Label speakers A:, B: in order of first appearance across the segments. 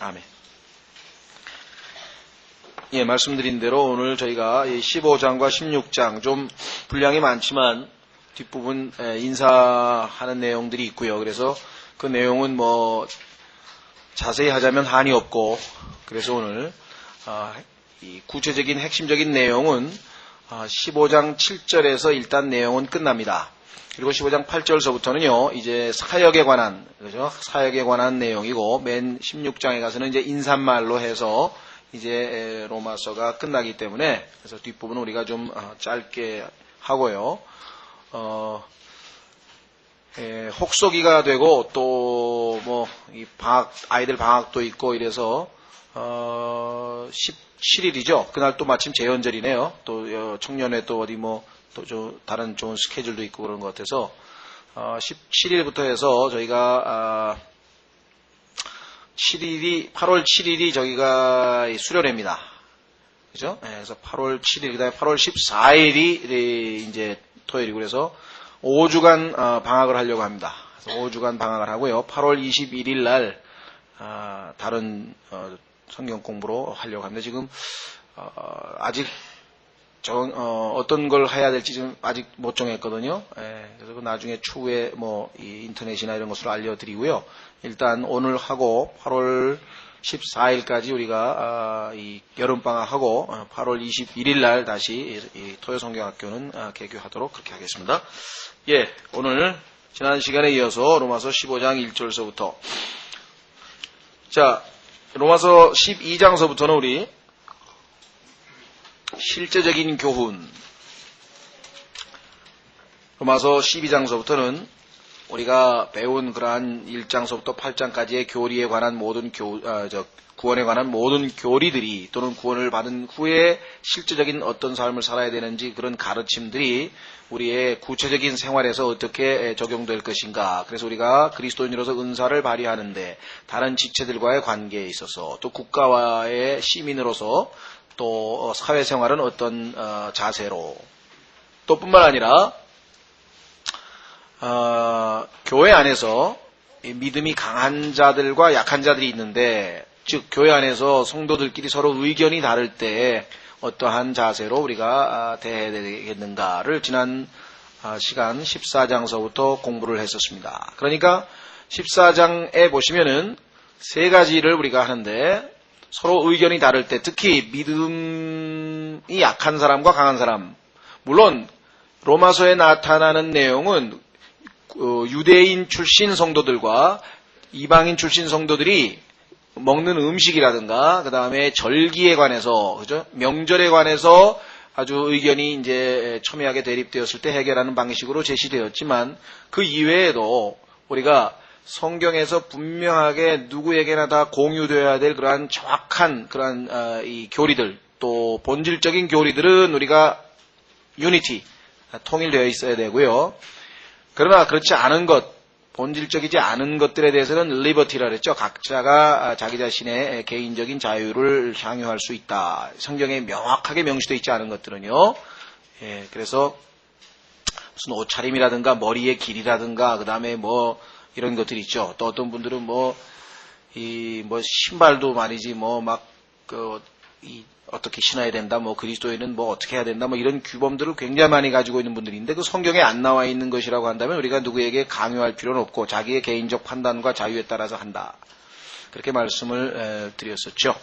A: 아멘. 예, 말씀드린 대로 오늘 저희가 15장과 16장 좀 분량이 많지만 뒷부분 인사하는 내용들이 있고요. 그래서 그 내용은 뭐 자세히 하자면 한이 없고, 그래서 오늘 이 구체적인 핵심적인 내용은 15장 7절에서 일단 내용은 끝납니다. 그리고 15장 8절서부터는요, 이제 사역에 관한, 그죠? 사역에 관한 내용이고, 맨 16장에 가서는 이제 인사말로 해서 이제 로마서가 끝나기 때문에, 그래서 뒷부분은 우리가 좀 짧게 하고요. 혹서기가 되고, 또 뭐 이 방학, 아이들 방학도 있고 이래서 17일이죠. 그날 또 마침 제헌절이네요. 또 청년회 또 어디 뭐 또 다른 좋은 스케줄도 있고 그런 것 같아서 17일부터 해서 저희가 8월 7일이 저희가 수련회입니다. 그죠? 네, 그래서 8월 7일, 그 다음에 8월 14일이 이제 토요일이고, 그래서 5주간 방학을 하려고 합니다. 그래서 5주간 방학을 하고요. 8월 21일 날 다른 성경 공부로 하려고 합니다. 지금 아직 어떤 걸 해야 될지 지금 아직 못 정했거든요. 예, 그래서 나중에 추후에 뭐 이 인터넷이나 이런 것으로 알려드리고요. 일단 오늘 하고 8월 14일까지 우리가 이 여름방학하고 8월 21일 날 다시 이 토요성경학교는 개교하도록 그렇게 하겠습니다. 예, 오늘 지난 시간에 이어서 로마서 15장 1절서부터, 자, 로마서 12장서부터는 우리 실제적인 교훈, 로마서 12장서부터는 우리가 배운 그러한 1장서부터 8장까지의 교리에 관한 모든 구원에 관한 모든 교리들이, 또는 구원을 받은 후에 실제적인 어떤 삶을 살아야 되는지 그런 가르침들이 우리의 구체적인 생활에서 어떻게 적용될 것인가. 그래서 우리가 그리스도인으로서 은사를 발휘하는데 다른 지체들과의 관계에 있어서, 또 국가와의 시민으로서, 또 사회생활은 어떤 자세로, 또 뿐만 아니라 교회 안에서 믿음이 강한 자들과 약한 자들이 있는데, 즉 교회 안에서 성도들끼리 서로 의견이 다를 때 어떠한 자세로 우리가 대해야 되겠는가를 지난 시간 14장서부터 공부를 했었습니다. 그러니까 14장에 보시면은 세 가지를 우리가 하는데, 서로 의견이 다를 때, 특히 믿음이 약한 사람과 강한 사람, 물론 로마서에 나타나는 내용은 유대인 출신 성도들과 이방인 출신 성도들이 먹는 음식이라든가, 그 다음에 절기에 관해서, 그죠? 명절에 관해서 아주 의견이 이제 첨예하게 대립되었을 때 해결하는 방식으로 제시되었지만, 그 이외에도 우리가 성경에서 분명하게 누구에게나 다 공유되어야 될 그러한 정확한 그러한 이 교리들, 또 본질적인 교리들은 우리가 유니티, 통일되어 있어야 되고요. 그러나 그렇지 않은 것, 본질적이지 않은 것들에 대해서는 리버티라 그랬죠. 각자가 자기 자신의 개인적인 자유를 향유할 수 있다. 성경에 명확하게 명시되어 있지 않은 것들은요. 예, 그래서 무슨 옷차림이라든가 머리의 길이라든가, 그 다음에 뭐 이런 것들이 있죠. 또 어떤 분들은 신발도 말이지, 어떻게 신어야 된다, 그리스도인은 어떻게 해야 된다, 이런 규범들을 굉장히 많이 가지고 있는 분들인데, 그 성경에 안 나와 있는 것이라고 한다면 우리가 누구에게 강요할 필요는 없고 자기의 개인적 판단과 자유에 따라서 한다. 그렇게 말씀을 드렸었죠.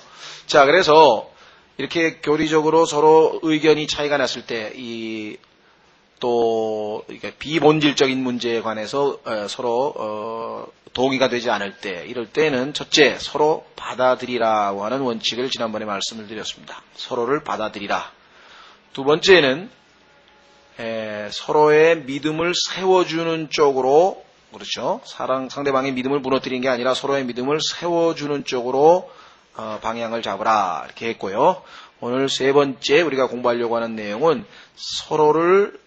A: 자, 그래서 이렇게 교리적으로 서로 의견이 차이가 났을 때, 또 비본질적인 문제에 관해서 서로 동의가 되지 않을 때, 이럴 때는 첫째, 서로 받아들이라고 하는 원칙을 지난번에 말씀을 드렸습니다. 서로를 받아들이라. 두 번째는 서로의 믿음을 세워주는 쪽으로, 그렇죠? 상대방의 믿음을 무너뜨리는 게 아니라 서로의 믿음을 세워주는 쪽으로 방향을 잡으라, 이렇게 했고요. 오늘 세 번째 우리가 공부하려고 하는 내용은 서로를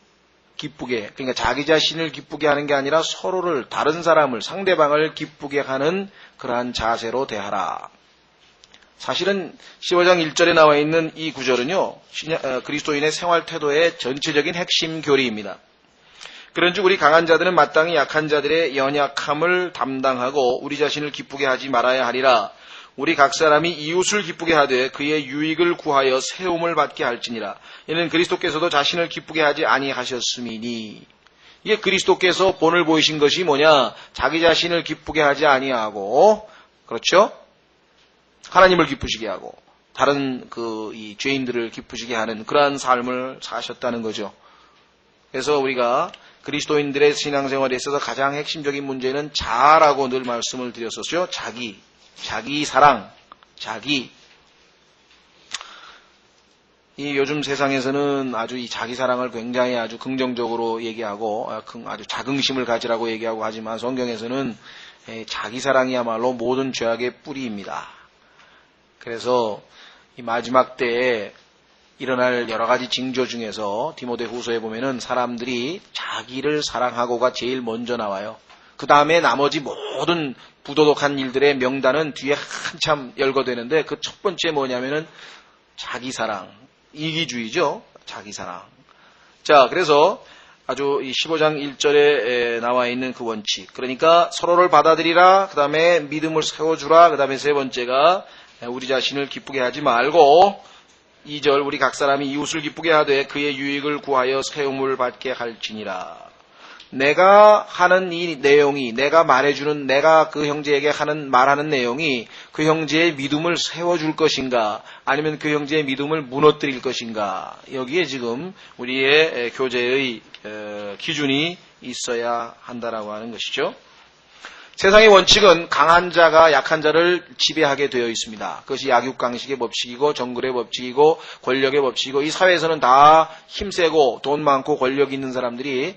A: 기쁘게, 그러니까 자기 자신을 기쁘게 하는 게 아니라 서로를, 다른 사람을, 상대방을 기쁘게 하는 그러한 자세로 대하라. 사실은 15장 1절에 나와 있는 이 구절은요, 그리스도인의 생활 태도의 전체적인 핵심 교리입니다. 그런즉 우리 강한 자들은 마땅히 약한 자들의 연약함을 담당하고 우리 자신을 기쁘게 하지 말아야 하리라. 우리 각 사람이 이웃을 기쁘게 하되 그의 유익을 구하여 세움을 받게 할지니라. 이는 그리스도께서도 자신을 기쁘게 하지 아니하셨음이니. 이게 그리스도께서 본을 보이신 것이 뭐냐? 자기 자신을 기쁘게 하지 아니하고, 그렇죠? 하나님을 기쁘시게 하고 다른 이 죄인들을 기쁘시게 하는 그러한 삶을 사셨다는 거죠. 그래서 우리가 그리스도인들의 신앙생활에 있어서 가장 핵심적인 문제는 자라고 늘 말씀을 드렸었죠. 자기 사랑, 자기. 이 요즘 세상에서는 아주 이 자기 사랑을 굉장히 아주 긍정적으로 얘기하고 아주 자긍심을 가지라고 얘기하고 하지만 성경에서는 자기 사랑이야말로 모든 죄악의 뿌리입니다. 그래서 이 마지막 때에 일어날 여러 가지 징조 중에서 디모데후서에 보면은 사람들이 자기를 사랑하고가 제일 먼저 나와요. 그 다음에 나머지 모든 부도덕한 일들의 명단은 뒤에 한참 열거되는데 그 첫 번째 뭐냐면은 자기 사랑, 이기주의죠. 자기 사랑. 자, 그래서 아주 이 15장 1절에 나와 있는 그 원칙. 그러니까 서로를 받아들이라. 그 다음에 믿음을 세워주라. 그 다음에 세 번째가 우리 자신을 기쁘게 하지 말고 2절 우리 각 사람이 이웃을 기쁘게 하되 그의 유익을 구하여 세움을 받게 할지니라. 내가 하는 이 내용이 내가 말해주는 내가 그 형제에게 말하는 내용이 그 형제의 믿음을 세워줄 것인가 아니면 그 형제의 믿음을 무너뜨릴 것인가 여기에 지금 우리의 교제의 기준이 있어야 한다라고 하는 것이죠. 세상의 원칙은 강한 자가 약한 자를 지배하게 되어 있습니다. 그것이 약육강식의 법칙이고 정글의 법칙이고 권력의 법칙이고 이 사회에서는 다 힘세고 돈 많고 권력 있는 사람들이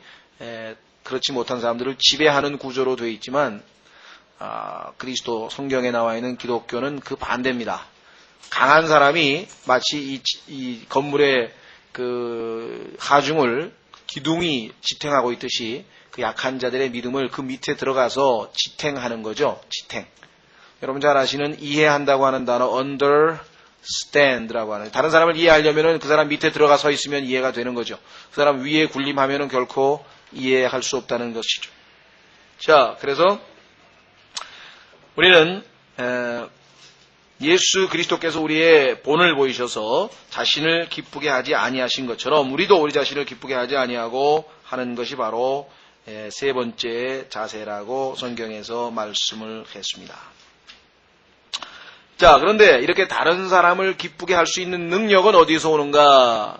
A: 그렇지 못한 사람들을 지배하는 구조로 되어 있지만 그리스도 성경에 나와 있는 기독교는 그 반대입니다. 강한 사람이 마치 이 건물의 그 하중을 기둥이 지탱하고 있듯이 그 약한 자들의 믿음을 그 밑에 들어가서 지탱하는 거죠. 지탱. 여러분 잘 아시는 이해한다고 하는 단어 understand라고 하는 다른 사람을 이해하려면은 그 사람 밑에 들어가 서 있으면 이해가 되는 거죠. 그 사람 위에 군림하면은 결코 이해할 수 없다는 것이죠. 자, 그래서 우리는 예수 그리스도께서 우리의 본을 보이셔서 자신을 기쁘게 하지 아니하신 것처럼 우리도 우리 자신을 기쁘게 하지 아니하고 하는 것이 바로 세 번째 자세라고 성경에서 말씀을 했습니다. 자, 그런데 이렇게 다른 사람을 기쁘게 할 수 있는 능력은 어디서 오는가?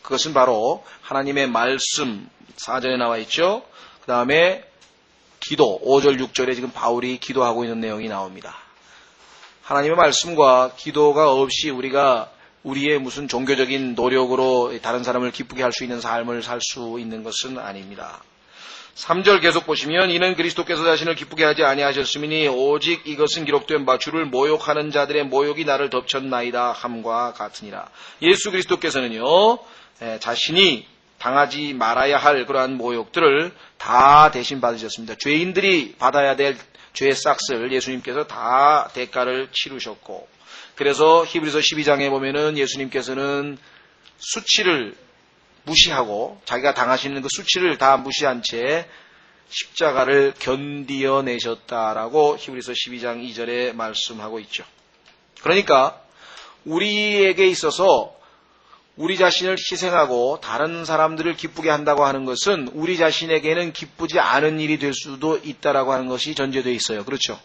A: 그것은 바로 하나님의 말씀 4절에 나와 있죠. 그 다음에 기도 5절 6절에 지금 바울이 기도하고 있는 내용이 나옵니다. 하나님의 말씀과 기도가 없이 우리가 우리의 무슨 종교적인 노력으로 다른 사람을 기쁘게 할 수 있는 삶을 살 수 있는 것은 아닙니다. 3절 계속 보시면 이는 그리스도께서 자신을 기쁘게 하지 아니하셨으니 오직 이것은 기록된 바 주를 모욕하는 자들의 모욕이 나를 덮쳤나이다 함과 같으니라. 예수 그리스도께서는요 자신이 당하지 말아야 할 그러한 모욕들을 다 대신 받으셨습니다. 죄인들이 받아야 될 죄의 싹을 예수님께서 다 대가를 치르셨고 그래서 히브리서 12장에 보면은 예수님께서는 수치를 무시하고 자기가 당하시는 그 수치를 다 무시한 채 십자가를 견디어내셨다라고 히브리서 12장 2절에 말씀하고 있죠. 그러니까 우리에게 있어서 우리 자신을 희생하고 다른 사람들을 기쁘게 한다고 하는 것은 우리 자신에게는 기쁘지 않은 일이 될 수도 있다라고 하는 것이 전제되어 있어요. 그렇죠?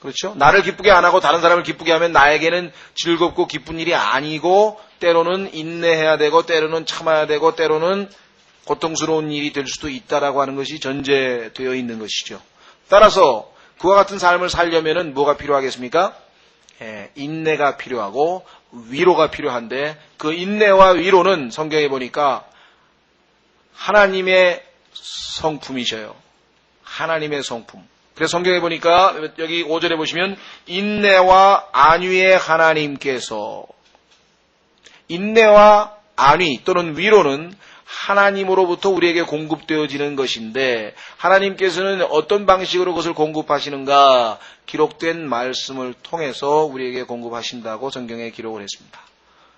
A: 그렇죠? 나를 기쁘게 안 하고 다른 사람을 기쁘게 하면 나에게는 즐겁고 기쁜 일이 아니고 때로는 인내해야 되고 때로는 참아야 되고 때로는 고통스러운 일이 될 수도 있다라고 하는 것이 전제되어 있는 것이죠. 따라서 그와 같은 삶을 살려면은 뭐가 필요하겠습니까? 인내가 필요하고 위로가 필요한데 그 인내와 위로는 성경에 보니까 하나님의 성품이셔요. 하나님의 성품. 그래서 성경에 보니까 여기 5절에 보시면 인내와 안위의 하나님께서 인내와 안위 또는 위로는 하나님으로부터 우리에게 공급되어지는 것인데 하나님께서는 어떤 방식으로 그것을 공급하시는가 기록된 말씀을 통해서 우리에게 공급하신다고 성경에 기록을 했습니다.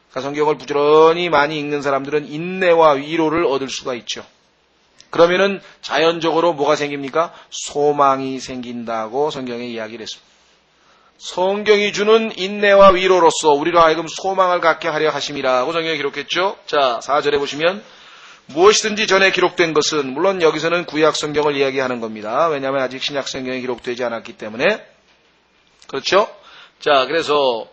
A: 그러니까 성경을 부지런히 많이 읽는 사람들은 인내와 위로를 얻을 수가 있죠. 그러면은 자연적으로 뭐가 생깁니까? 소망이 생긴다고 성경에 이야기를 했습니다. 성경이 주는 인내와 위로로서 우리로 하여금 소망을 갖게 하려 하심이라고 성경에 기록했죠. 자, 4절에 보시면 무엇이든지 전에 기록된 것은, 물론 여기서는 구약 성경을 이야기하는 겁니다. 왜냐하면 아직 신약 성경에 기록되지 않았기 때문에. 그렇죠? 자, 그래서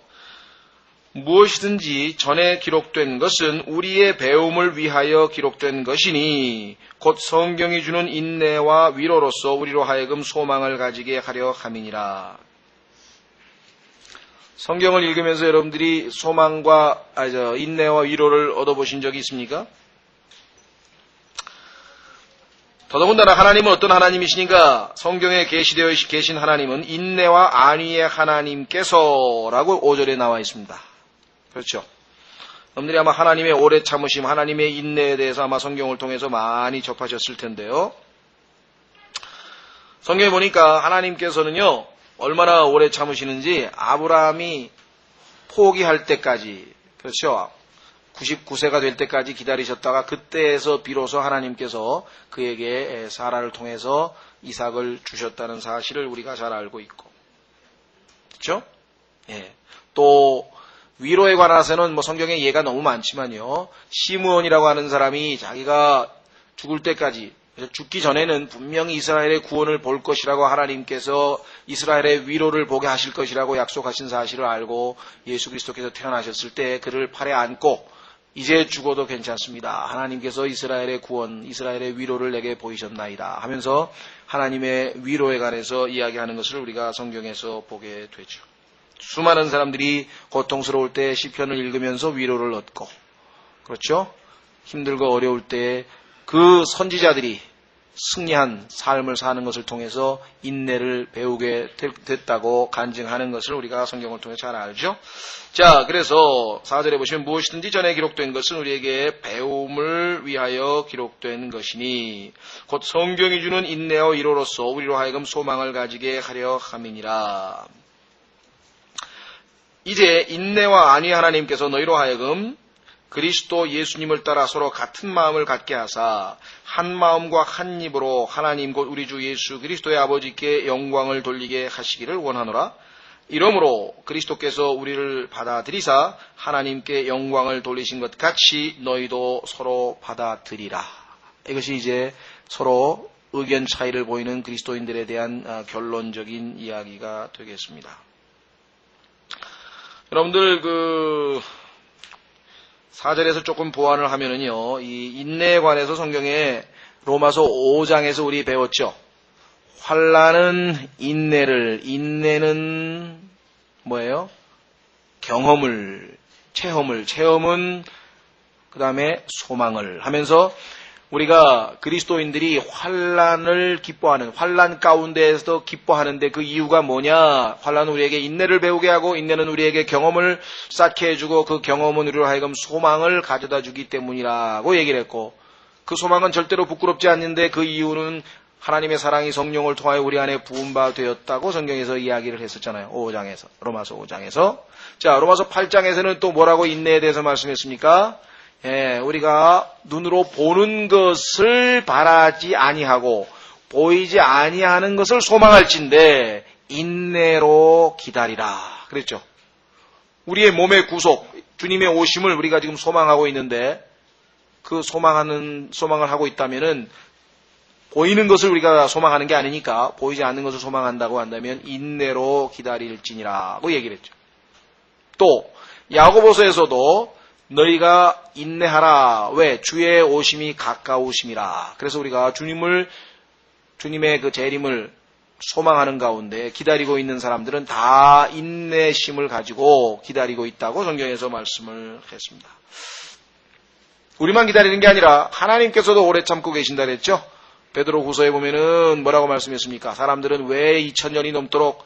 A: 무엇이든지 전에 기록된 것은 우리의 배움을 위하여 기록된 것이니 곧 성경이 주는 인내와 위로로서 우리로 하여금 소망을 가지게 하려 함이니라. 성경을 읽으면서 여러분들이 소망과 인내와 위로를 얻어보신 적이 있습니까? 더더군다나 하나님은 어떤 하나님이시니까? 성경에 계시되어 계신 하나님은 인내와 안위의 하나님께서라고 5절에 나와 있습니다. 그렇죠? 여러분들이 아마 하나님의 오래 참으심, 하나님의 인내에 대해서 아마 성경을 통해서 많이 접하셨을 텐데요. 성경에 보니까 하나님께서는요, 얼마나 오래 참으시는지 아브라함이 포기할 때까지, 그렇죠? 99세가 될 때까지 기다리셨다가 그때에서 비로소 하나님께서 그에게 사라를 통해서 이삭을 주셨다는 사실을 우리가 잘 알고 있고, 그렇죠? 예. 또 위로에 관해서는 성경에 예가 너무 많지만요. 시므온이라고 하는 사람이 자기가 죽을 때까지, 죽기 전에는 분명히 이스라엘의 구원을 볼 것이라고 하나님께서 이스라엘의 위로를 보게 하실 것이라고 약속하신 사실을 알고 예수 그리스도께서 태어나셨을 때 그를 팔에 안고 이제 죽어도 괜찮습니다. 하나님께서 이스라엘의 구원, 이스라엘의 위로를 내게 보이셨나이다 하면서 하나님의 위로에 관해서 이야기하는 것을 우리가 성경에서 보게 되죠. 수많은 사람들이 고통스러울 때 시편을 읽으면서 위로를 얻고, 그렇죠? 힘들고 어려울 때 그 선지자들이 승리한 삶을 사는 것을 통해서 인내를 배우게 됐다고 간증하는 것을 우리가 성경을 통해 잘 알죠. 자, 그래서 4절에 보시면 무엇이든지 전에 기록된 것은 우리에게 배움을 위하여 기록된 것이니 곧 성경이 주는 인내와 위로로서 우리로 하여금 소망을 가지게 하려 함이니라. 이제 인내와 안위 하나님께서 너희로 하여금 그리스도 예수님을 따라 서로 같은 마음을 갖게 하사 한 마음과 한 입으로 하나님 곧 우리 주 예수 그리스도의 아버지께 영광을 돌리게 하시기를 원하노라. 이러므로 그리스도께서 우리를 받아들이사 하나님께 영광을 돌리신 것 같이 너희도 서로 받아들이라. 이것이 이제 서로 의견 차이를 보이는 그리스도인들에 대한 결론적인 이야기가 되겠습니다. 여러분들 4절에서 조금 보완을 하면은요, 이 인내에 관해서 성경에 로마서 5장에서 우리 배웠죠. 환난은 인내는 뭐예요? 경험을, 체험은 그 다음에 소망을 하면서 우리가 그리스도인들이 환난을 기뻐하는, 환난 가운데에서 기뻐하는데 그 이유가 뭐냐? 환난은 우리에게 인내를 배우게 하고 인내는 우리에게 경험을 쌓게 해주고 그 경험은 우리로 하여금 소망을 가져다 주기 때문이라고 얘기를 했고, 그 소망은 절대로 부끄럽지 않는데 그 이유는 하나님의 사랑이 성령을 통하여 우리 안에 부음바 되었다고 성경에서 이야기를 했었잖아요. 5장에서, 로마서 5장에서. 자, 로마서 8장에서는 또 뭐라고 인내에 대해서 말씀했습니까? 예, 우리가 눈으로 보는 것을 바라지 아니하고 보이지 아니하는 것을 소망할진대 인내로 기다리라 그랬죠. 우리의 몸의 구속, 주님의 오심을 우리가 지금 소망하고 있는데 그 소망을 하고 있다면은 보이는 것을 우리가 소망하는 게 아니니까 보이지 않는 것을 소망한다고 한다면 인내로 기다릴지니라고 얘기를 했죠. 또 야고보서에서도 너희가 인내하라. 왜? 주의 오심이 가까우심이라. 그래서 우리가 주님의 그 재림을 소망하는 가운데 기다리고 있는 사람들은 다 인내심을 가지고 기다리고 있다고 성경에서 말씀을 했습니다. 우리만 기다리는 게 아니라 하나님께서도 오래 참고 계신다 그랬죠? 베드로후서에 보면은 뭐라고 말씀했습니까? 사람들은 왜 2000년이 넘도록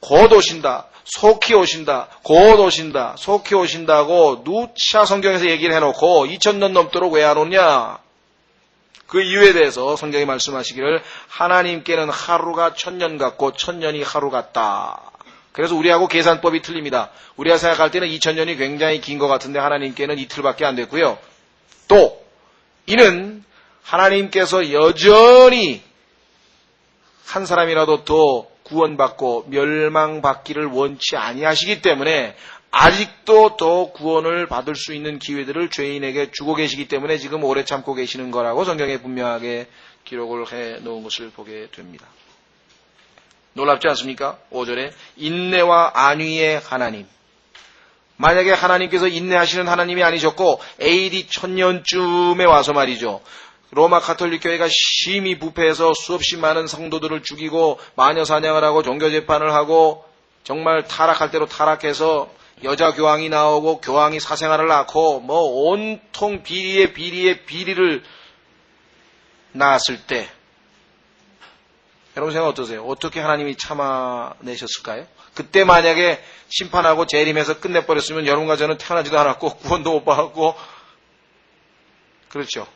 A: 곧 오신다, 속히 오신다, 곧 오신다, 속히 오신다고 누차 성경에서 얘기를 해놓고 2000년 넘도록 왜 안 오냐? 그 이유에 대해서 성경이 말씀하시기를 하나님께는 하루가 1000년 같고 1000년이 하루 같다. 그래서 우리하고 계산법이 틀립니다. 우리가 생각할 때는 2000년이 굉장히 긴 것 같은데 하나님께는 이틀밖에 안 됐고요. 또 이는 하나님께서 여전히 한 사람이라도 더 구원받고 멸망받기를 원치 아니하시기 때문에 아직도 더 구원을 받을 수 있는 기회들을 죄인에게 주고 계시기 때문에 지금 오래 참고 계시는 거라고 성경에 분명하게 기록을 해 놓은 것을 보게 됩니다. 놀랍지 않습니까? 5절에 인내와 안위의 하나님. 만약에 하나님께서 인내하시는 하나님이 아니셨고 AD 1000년쯤에 와서 말이죠. 로마 가톨릭 교회가 심히 부패해서 수없이 많은 성도들을 죽이고 마녀 사냥을 하고 종교 재판을 하고 정말 타락할 대로 타락해서 여자 교황이 나오고 교황이 사생활을 낳고 뭐 온통 비리에 비리를 낳았을 때 여러분 생각 어떠세요? 어떻게 하나님이 참아내셨을까요? 그때 만약에 심판하고 재림해서 끝내버렸으면 여러분과 저는 태어나지도 않았고 구원도 못 받았고 그렇죠.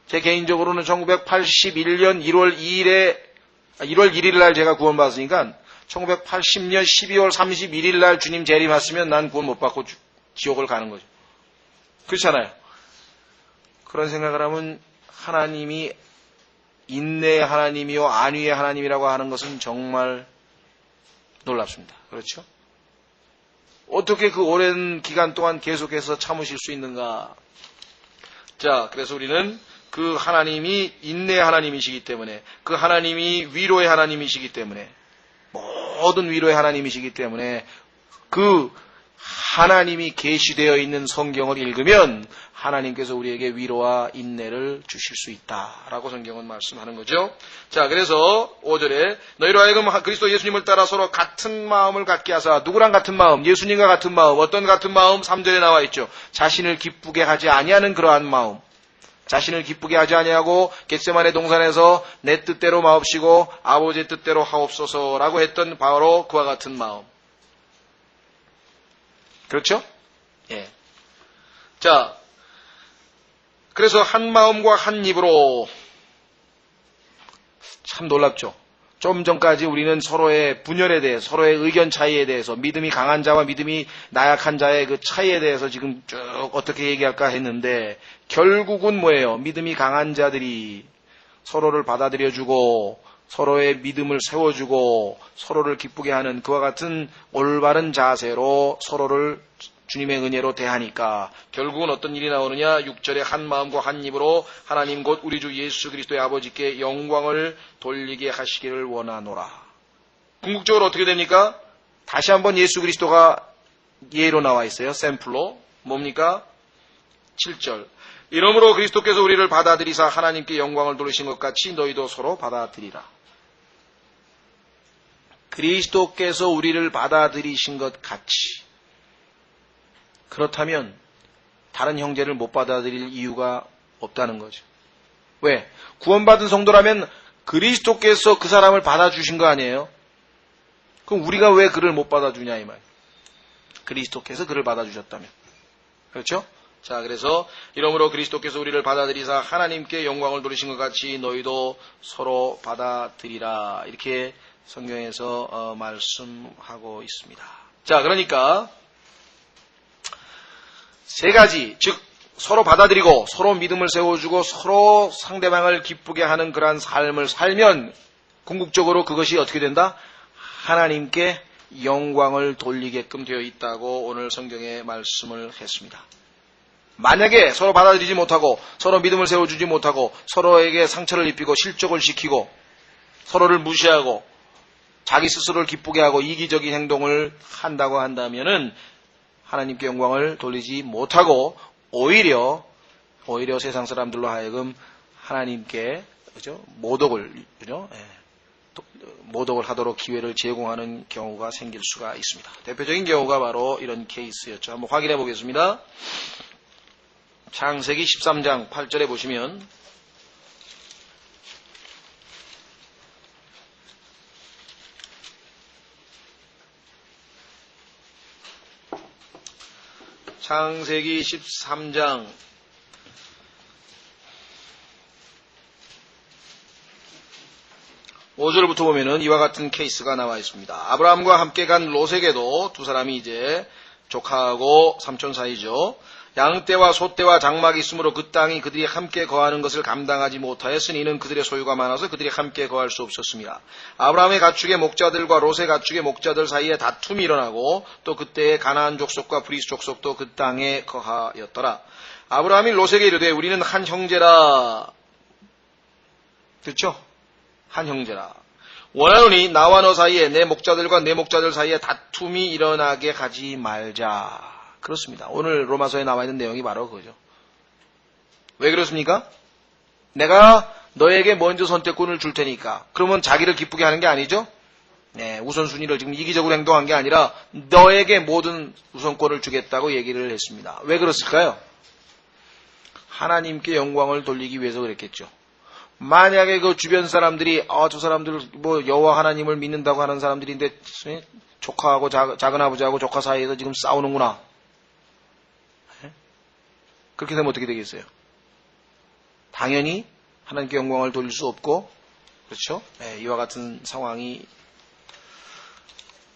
A: 제 개인적으로는 1981년 1월 1일 날 제가 구원받았으니까 1980년 12월 31일 날 주님 재림하시면 난 구원 못 받고 지옥을 가는 거죠. 그렇잖아요. 그런 생각을 하면 하나님이 인내의 하나님이요 안위의 하나님이라고 하는 것은 정말 놀랍습니다. 그렇죠? 어떻게 그 오랜 기간 동안 계속해서 참으실 수 있는가? 자, 그래서 우리는 그 하나님이 인내의 하나님이시기 때문에 그 하나님이 위로의 하나님이시기 때문에 모든 위로의 하나님이시기 때문에 그 하나님이 계시되어 있는 성경을 읽으면 하나님께서 우리에게 위로와 인내를 주실 수 있다라고 성경은 말씀하는 거죠. 자, 그래서 5절에 너희로 하여금 그리스도 예수님을 따라 서로 같은 마음을 갖게 하사 누구랑 같은 마음? 예수님과 같은 마음. 어떤 같은 마음? 3절에 나와 있죠. 자신을 기쁘게 하지 아니하는 그러한 마음. 자신을 기쁘게 하지 아니하고 겟세마네 동산에서 내 뜻대로 마옵시고 아버지의 뜻대로 하옵소서라고 했던 바로 그와 같은 마음. 그렇죠? 예. 자, 그래서 한 마음과 한 입으로 참 놀랍죠. 좀 전까지 우리는 서로의 분열에 대해서, 서로의 의견 차이에 대해서, 믿음이 강한 자와 믿음이 나약한 자의 그 차이에 대해서 지금 쭉 어떻게 얘기할까 했는데 결국은 뭐예요? 믿음이 강한 자들이 서로를 받아들여주고 서로의 믿음을 세워주고 서로를 기쁘게 하는 그와 같은 올바른 자세로 서로를 주님의 은혜로 대하니까 결국은 어떤 일이 나오느냐? 6절에 한 마음과 한 입으로 하나님 곧 우리 주 예수 그리스도의 아버지께 영광을 돌리게 하시기를 원하노라. 궁극적으로 어떻게 됩니까? 다시 한번 예수 그리스도가 예로 나와 있어요. 샘플로. 뭡니까? 7절. 이러므로 그리스도께서 우리를 받아들이사 하나님께 영광을 돌리신 것 같이 너희도 서로 받아들이라. 그리스도께서 우리를 받아들이신 것 같이. 그렇다면 다른 형제를 못 받아들일 이유가 없다는 거죠. 왜? 구원받은 성도라면 그리스도께서 그 사람을 받아주신 거 아니에요? 그럼 우리가 왜 그를 못 받아주냐 이 말. 그리스도께서 그를 받아주셨다면. 그렇죠? 자, 그래서 이러므로 그리스도께서 우리를 받아들이사 하나님께 영광을 돌리신 것 같이 너희도 서로 받아들이라. 이렇게 성경에서 말씀하고 있습니다. 자, 그러니까 세 가지, 즉 서로 받아들이고 서로 믿음을 세워주고 서로 상대방을 기쁘게 하는 그러한 삶을 살면 궁극적으로 그것이 어떻게 된다? 하나님께 영광을 돌리게끔 되어 있다고 오늘 성경에 말씀을 했습니다. 만약에 서로 받아들이지 못하고 서로 믿음을 세워주지 못하고 서로에게 상처를 입히고 실족을 시키고 서로를 무시하고 자기 스스로를 기쁘게 하고 이기적인 행동을 한다고 한다면은 하나님께 영광을 돌리지 못하고 오히려 세상 사람들로 하여금 하나님께 그죠? 모독을 하도록 기회를 제공하는 경우가 생길 수가 있습니다. 대표적인 경우가 바로 이런 케이스였죠. 한번 확인해 보겠습니다. 창세기 13장 8절에 보시면 창세기 13장 5절부터 보면은 이와 같은 케이스가 나와 있습니다. 아브라함과 함께 간 롯에게도 두 사람이 이제 조카하고 삼촌 사이죠. 양떼와 소떼와 장막이 있으므로 그 땅이 그들이 함께 거하는 것을 감당하지 못하였으니 이는 그들의 소유가 많아서 그들이 함께 거할 수 없었습니다. 아브라함의 가축의 목자들과 롯의 가축의 목자들 사이에 다툼이 일어나고 또 그때에 가나안 족속과 브리스 족속도 그 땅에 거하였더라. 아브라함이 롯에게 이르되 우리는 한 형제라. 그렇죠? 한 형제라. 원하노니 나와 너 사이에 내 목자들과 내 목자들 사이에 다툼이 일어나게 하지 말자. 그렇습니다. 오늘 로마서에 나와 있는 내용이 바로 그거죠. 왜 그렇습니까? 내가 너에게 먼저 선택권을 줄 테니까. 그러면 자기를 기쁘게 하는 게 아니죠? 네, 우선순위를 지금 이기적으로 행동한 게 아니라 너에게 모든 우선권을 주겠다고 얘기를 했습니다. 왜 그랬을까요? 하나님께 영광을 돌리기 위해서 그랬겠죠. 만약에 그 주변 사람들이 저 사람들 뭐 여호와 하나님을 믿는다고 하는 사람들인데 조카하고 작은 아버지하고 조카 사이에서 지금 싸우는구나. 그렇게 되면 어떻게 되겠어요? 당연히 하나님께 영광을 돌릴 수 없고, 그렇죠? 네, 이와 같은 상황이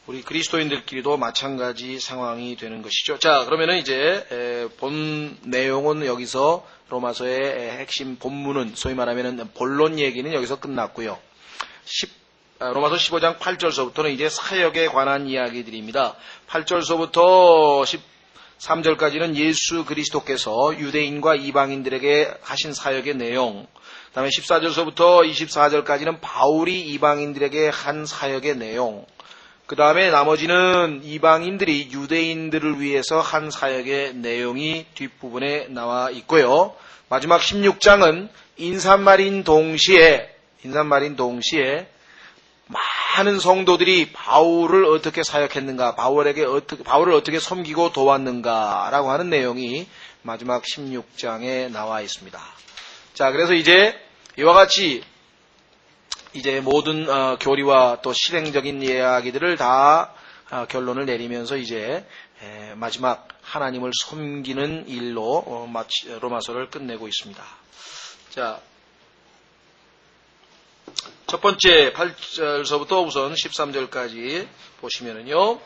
A: 우리 그리스도인들끼리도 마찬가지 상황이 되는 것이죠. 자, 그러면은 이제 본 내용은 여기서 로마서의 핵심 본문은 소위 말하면은 본론 얘기는 여기서 끝났고요. 로마서 15장 8절서부터는 이제 사역에 관한 이야기들입니다. 8절서부터 13절까지는 예수 그리스도께서 유대인과 이방인들에게 하신 사역의 내용, 그 다음에 14절서부터 24절까지는 바울이 이방인들에게 한 사역의 내용, 그 다음에 나머지는 이방인들이 유대인들을 위해서 한 사역의 내용이 뒷부분에 나와 있고요. 마지막 16장은 인사말인 동시에 많은 성도들이 바울을 어떻게 사역했는가, 바울을 어떻게 섬기고 도왔는가라고 하는 내용이 마지막 16장에 나와 있습니다. 자, 그래서 이제 이와 같이 이제 모든 교리와 또 실행적인 이야기들을 다 결론을 내리면서 이제 마지막 하나님을 섬기는 일로 로마서를 끝내고 있습니다. 자, 첫 번째 8절서부터 우선 13절까지 보시면은요.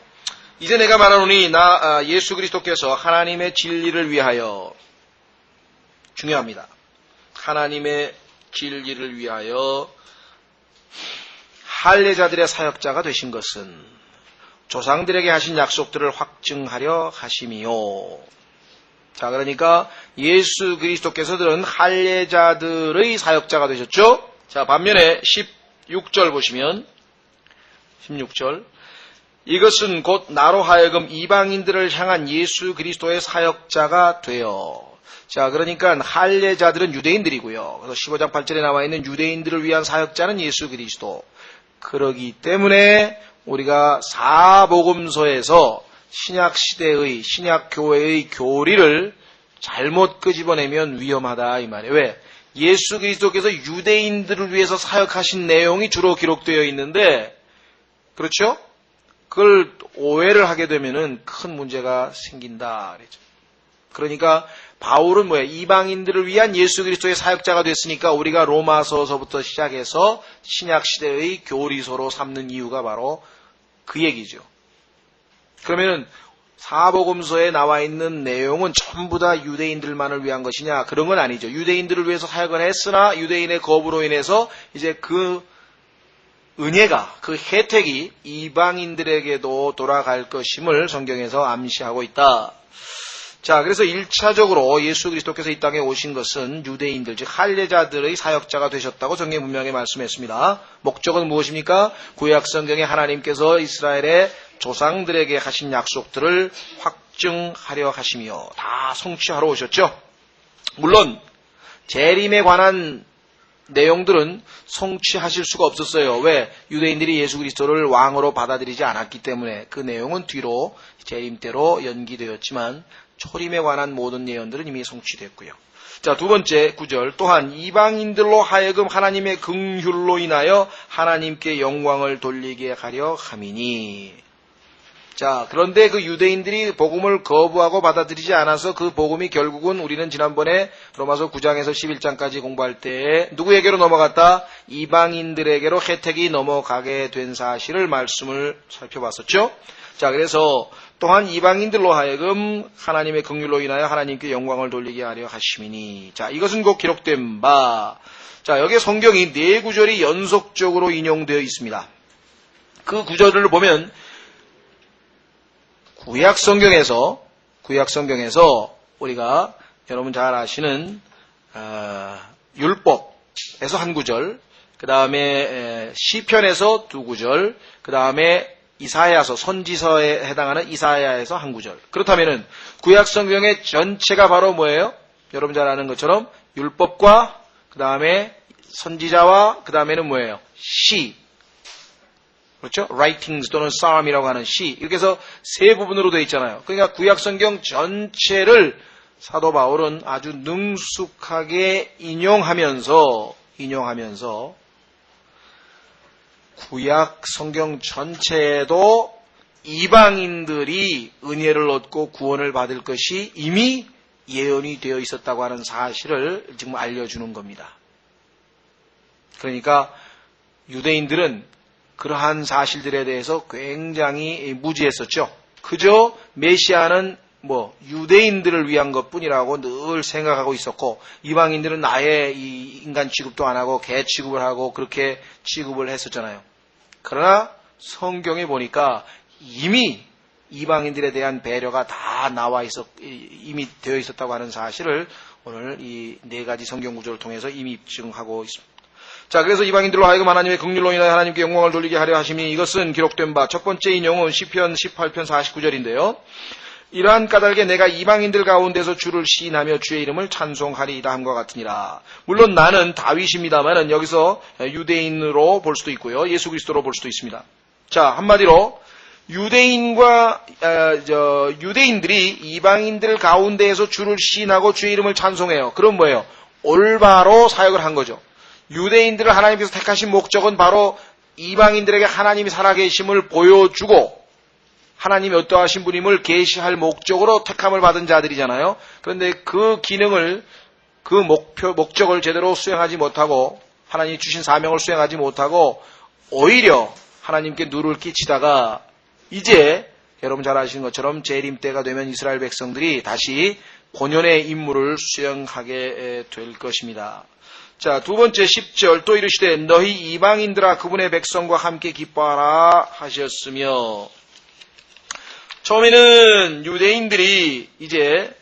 A: 이제 내가 말하노니 나 예수 그리스도께서 하나님의 진리를 위하여, 중요합니다. 하나님의 진리를 위하여 할례자들의 사역자가 되신 것은 조상들에게 하신 약속들을 확증하려 하심이요. 자, 그러니까 예수 그리스도께서는 할례자들의 사역자가 되셨죠. 자, 반면에 16절 보시면 16절 이것은 곧 나로 하여금 이방인들을 향한 예수 그리스도의 사역자가 되어. 자, 그러니까 할례자들은 유대인들이고요. 그래서 15장 8절에 나와 있는 유대인들을 위한 사역자는 예수 그리스도. 그러기 때문에 우리가 사복음서에서 신약시대의 신약교회의 교리를 잘못 끄집어내면 위험하다 이 말이에요. 왜? 예수 그리스도께서 유대인들을 위해서 사역하신 내용이 주로 기록되어 있는데, 그렇죠? 그걸 오해를 하게 되면은 큰 문제가 생긴다 그랬죠. 그러니까 바울은 뭐예요? 이방인들을 위한 예수 그리스도의 사역자가 됐으니까 우리가 로마서서부터 시작해서 신약시대의 교리서로 삼는 이유가 바로 그 얘기죠. 그러면은 사복음서에 나와 있는 내용은 전부 다 유대인들만을 위한 것이냐? 그런 건 아니죠. 유대인들을 위해서 사역을 했으나 유대인의 거부로 인해서 이제 그 은혜가, 그 혜택이 이방인들에게도 돌아갈 것임을 성경에서 암시하고 있다. 자, 그래서 1차적으로 예수 그리스도께서 이 땅에 오신 것은 유대인들, 즉 할례자들의 사역자가 되셨다고 성경 분명히 말씀했습니다. 목적은 무엇입니까? 구약 성경에 하나님께서 이스라엘의 조상들에게 하신 약속들을 확증하려 하시며 다 성취하러 오셨죠. 물론 재림에 관한 내용들은 성취하실 수가 없었어요. 왜? 유대인들이 예수 그리스도를 왕으로 받아들이지 않았기 때문에 그 내용은 뒤로 재림 때로 연기되었지만 초림에 관한 모든 내용들은 이미 성취됐고요. 자, 두 번째 9절 또한 이방인들로 하여금 하나님의 긍휼로 인하여 하나님께 영광을 돌리게 하려 함이니. 자, 그런데 그 유대인들이 복음을 거부하고 받아들이지 않아서 그 복음이 결국은 우리는 지난번에 로마서 9장에서 11장까지 공부할 때 누구에게로 넘어갔다? 이방인들에게로 혜택이 넘어가게 된 사실을 말씀을 살펴봤었죠. 자, 그래서 또한 이방인들로 하여금 하나님의 긍휼로 인하여 하나님께 영광을 돌리게 하려 하심이니. 자, 이것은 곧 기록된 바. 자, 여기에 성경이 네 구절이 연속적으로 인용되어 있습니다. 그 구절을 보면 구약 성경에서 우리가 여러분 잘 아시는 율법에서 한 구절, 그 다음에 시편에서 두 구절, 그 다음에 이사야서 선지서에 해당하는 이사야에서 한 구절. 그렇다면은 구약 성경의 전체가 바로 뭐예요? 여러분 잘 아는 것처럼 율법과 그 다음에 선지자와 그 다음에는 뭐예요? 시. 그렇죠? writings 또는 psalm이라고 하는 시. 이렇게 해서 세 부분으로 되어 있잖아요. 그러니까 구약 성경 전체를 사도 바울은 아주 능숙하게 인용하면서 구약 성경 전체에도 이방인들이 은혜를 얻고 구원을 받을 것이 이미 예언이 되어 있었다고 하는 사실을 지금 알려주는 겁니다. 그러니까 유대인들은 그러한 사실들에 대해서 굉장히 무지했었죠. 그저 메시아는 유대인들을 위한 것뿐이라고 늘 생각하고 있었고, 이방인들은 나의 이 인간 취급도 안 하고 개 취급을 하고 그렇게 취급을 했었잖아요. 그러나 성경에 보니까 이미 이방인들에 대한 배려가 다 이미 되어 있었다고 하는 사실을 오늘 이 네 가지 성경 구절을 통해서 이미 입증하고 있습니다. 자, 그래서 이방인들로 하여금 하나님의 긍휼로 인하여 하나님께 영광을 돌리게 하려 하심이 이것은 기록된 바. 첫 번째 인용은 시편 18편 49절인데요. 이러한 까닭에 내가 이방인들 가운데서 주를 시인하며 주의 이름을 찬송하리이다 함과 같으니라. 물론 나는 다윗입니다만은 여기서 유대인으로 볼 수도 있고요. 예수 그리스도로 볼 수도 있습니다. 자, 한마디로 유대인들이 이방인들 가운데에서 주를 시인하고 주의 이름을 찬송해요. 그럼 뭐예요? 올바로 사역을 한 거죠. 유대인들을 하나님께서 택하신 목적은 바로 이방인들에게 하나님이 살아계심을 보여주고 하나님이 어떠하신 분임을 계시할 목적으로 택함을 받은 자들이잖아요. 그런데 그 기능을, 그 목적을 제대로 수행하지 못하고 하나님이 주신 사명을 수행하지 못하고 오히려 하나님께 누를 끼치다가 이제 여러분 잘 아시는 것처럼 재림 때가 되면 이스라엘 백성들이 다시 본연의 임무를 수행하게 될 것입니다. 자, 두 번째 10절 또 이르시되 너희 이방인들아 그분의 백성과 함께 기뻐하라 하셨으며, 처음에는 유대인들이 이제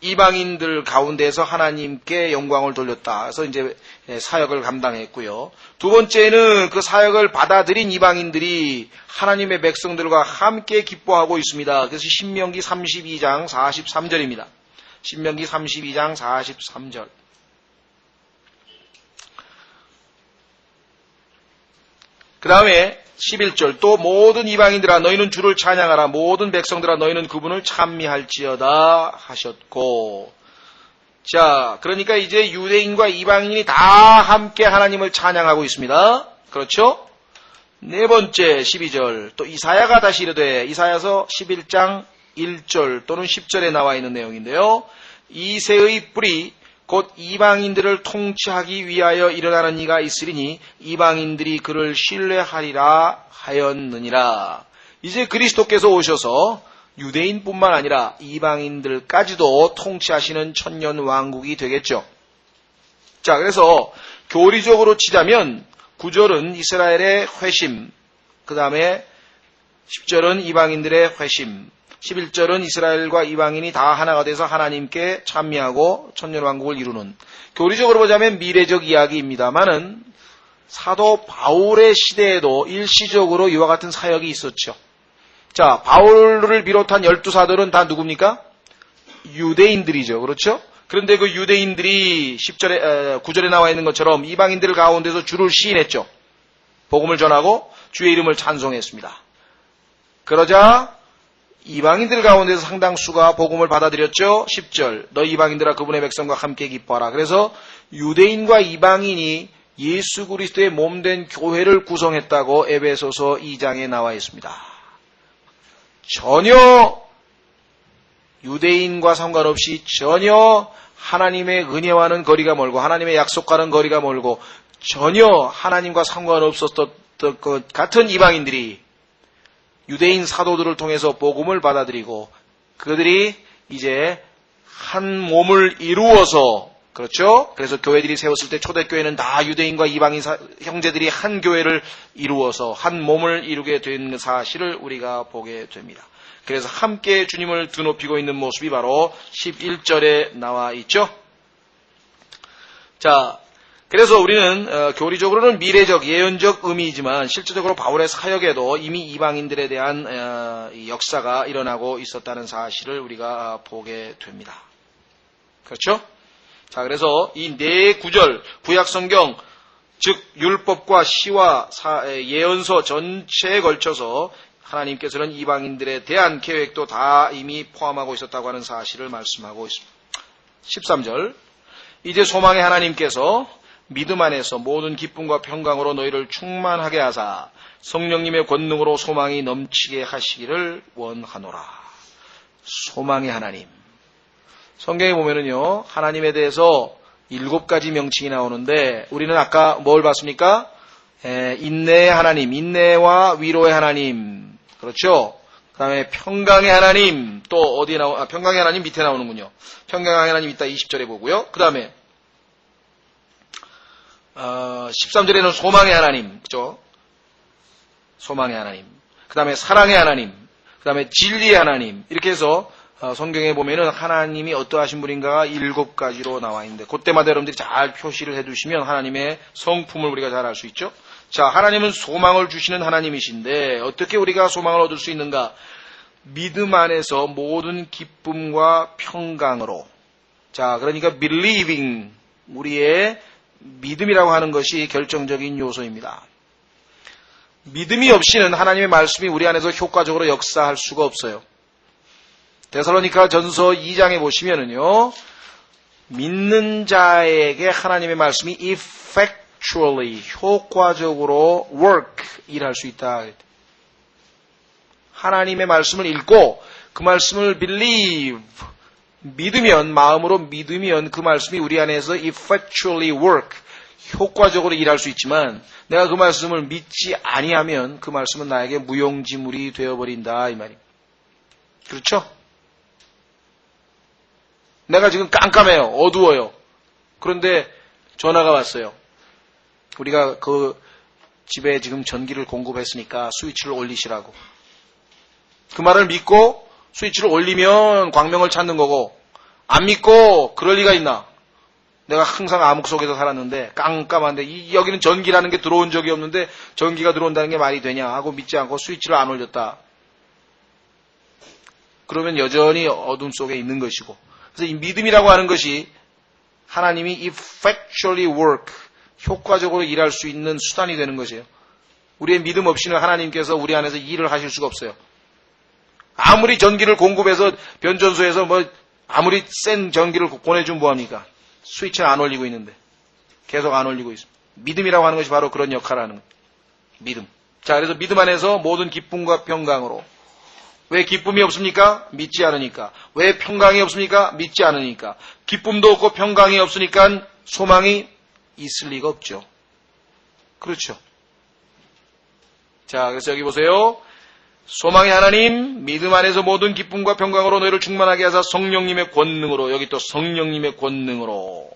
A: 이방인들 가운데서 하나님께 영광을 돌렸다. 그래서 이제 사역을 감당했고요. 두 번째는 그 사역을 받아들인 이방인들이 하나님의 백성들과 함께 기뻐하고 있습니다. 그래서 신명기 32장 43절입니다. 신명기 32장 43절. 그 다음에 11절 또 모든 이방인들아 너희는 주를 찬양하라. 모든 백성들아 너희는 그분을 찬미할지어다 하셨고. 자, 그러니까 이제 유대인과 이방인이 다 함께 하나님을 찬양하고 있습니다. 그렇죠? 네 번째 12절 또 이사야가 다시 이르되, 이사야서 11장 1절 또는 10절에 나와 있는 내용인데요. 이새의 뿔이 곧 이방인들을 통치하기 위하여 일어나는 이가 있으리니 이방인들이 그를 신뢰하리라 하였느니라. 이제 그리스도께서 오셔서 유대인뿐만 아니라 이방인들까지도 통치하시는 천년 왕국이 되겠죠. 자, 그래서 교리적으로 치자면 9절은 이스라엘의 회심, 그 다음에 10절은 이방인들의 회심, 11절은 이스라엘과 이방인이 다 하나가 돼서 하나님께 찬미하고 천년왕국을 이루는, 교리적으로 보자면 미래적 이야기입니다만은 사도 바울의 시대에도 일시적으로 이와 같은 사역이 있었죠. 자, 바울을 비롯한 12사도는 다 누굽니까? 유대인들이죠. 그렇죠? 그런데 그 유대인들이 9절에 나와 있는 것처럼 이방인들 가운데서 주를 시인했죠. 복음을 전하고 주의 이름을 찬송했습니다. 그러자 이방인들 가운데서 상당수가 복음을 받아들였죠. 10절 너희 이방인들아 그분의 백성과 함께 기뻐하라. 그래서 유대인과 이방인이 예수 그리스도의 몸된 교회를 구성했다고 에베소서 2장에 나와 있습니다. 전혀 유대인과 상관없이 전혀 하나님의 은혜와는 거리가 멀고 하나님의 약속과는 거리가 멀고 전혀 하나님과 상관없었던 것 같은 이방인들이 유대인 사도들을 통해서 복음을 받아들이고 그들이 이제 한 몸을 이루어서 그렇죠? 그래서 교회들이 세웠을 때 초대교회는 다 유대인과 이방인 형제들이 한 교회를 이루어서 한 몸을 이루게 된 사실을 우리가 보게 됩니다. 그래서 함께 주님을 드높이고 있는 모습이 바로 11절에 나와 있죠. 자, 그래서 우리는 교리적으로는 미래적, 예언적 의미이지만 실질적으로 바울의 사역에도 이미 이방인들에 대한 역사가 일어나고 있었다는 사실을 우리가 보게 됩니다. 그렇죠? 자, 그래서 이 네 구절 구약성경 즉 율법과 시와 예언서 전체에 걸쳐서 하나님께서는 이방인들에 대한 계획도 다 이미 포함하고 있었다고 하는 사실을 말씀하고 있습니다. 13절 이제 소망의 하나님께서 믿음 안에서 모든 기쁨과 평강으로 너희를 충만하게 하사 성령님의 권능으로 소망이 넘치게 하시기를 원하노라. 소망의 하나님. 성경에 보면은요, 하나님에 대해서 7가지 명칭이 나오는데 우리는 아까 뭘 봤습니까? 인내의 하나님, 인내와 위로의 하나님. 그렇죠? 그 다음에 평강의 하나님, 또 어디에 평강의 하나님 밑에 나오는군요. 평강의 하나님 이따 20절에 보고요. 그 다음에 13절에는 소망의 하나님, 그죠? 소망의 하나님. 그 다음에 사랑의 하나님, 그 다음에 진리의 하나님. 이렇게 해서 성경에 보면은 하나님이 어떠하신 분인가가 7가지로 나와 있는데 그때마다 여러분들이 잘 표시를 해두시면 하나님의 성품을 우리가 잘 알 수 있죠. 자, 하나님은 소망을 주시는 하나님이신데 어떻게 우리가 소망을 얻을 수 있는가? 믿음 안에서 모든 기쁨과 평강으로. 자, 그러니까 believing, 우리의 믿음이라고 하는 것이 결정적인 요소입니다. 믿음이 없이는 하나님의 말씀이 우리 안에서 효과적으로 역사할 수가 없어요. 데살로니가 전서 2장에 보시면은요, 믿는 자에게 하나님의 말씀이 effectually, 효과적으로 work, 일할 수 있다. 하나님의 말씀을 읽고 그 말씀을 believe, 믿으면, 마음으로 믿으면 그 말씀이 우리 안에서 effectually work, 효과적으로 일할 수 있지만 내가 그 말씀을 믿지 아니하면 그 말씀은 나에게 무용지물이 되어버린다 이 말입니다. 그렇죠? 내가 지금 깜깜해요. 어두워요. 그런데 전화가 왔어요. 우리가 그 집에 지금 전기를 공급했으니까 스위치를 올리시라고. 그 말을 믿고 스위치를 올리면 광명을 찾는 거고 안 믿고 그럴 리가 있나? 내가 항상 암흑 속에서 살았는데 깜깜한데 여기는 전기라는 게 들어온 적이 없는데 전기가 들어온다는 게 말이 되냐 하고 믿지 않고 스위치를 안 올렸다. 그러면 여전히 어둠 속에 있는 것이고 그래서 이 믿음이라고 하는 것이 하나님이 effectually work, 효과적으로 일할 수 있는 수단이 되는 것이에요. 우리의 믿음 없이는 하나님께서 우리 안에서 일을 하실 수가 없어요. 아무리 전기를 공급해서 변전소에서 아무리 센 전기를 보내주면 뭐합니까? 스위치는 안 올리고 있는데 계속 안 올리고 있습니다. 믿음이라고 하는 것이 바로 그런 역할을 하는 거예요. 믿음. 자, 그래서 믿음 안에서 모든 기쁨과 평강으로. 왜 기쁨이 없습니까? 믿지 않으니까. 왜 평강이 없습니까? 믿지 않으니까. 기쁨도 없고 평강이 없으니까 소망이 있을 리가 없죠. 그렇죠. 자, 그래서 여기 보세요. 소망의 하나님, 믿음 안에서 모든 기쁨과 평강으로 너희를 충만하게 하사 성령님의 권능으로, 여기 또 성령님의 권능으로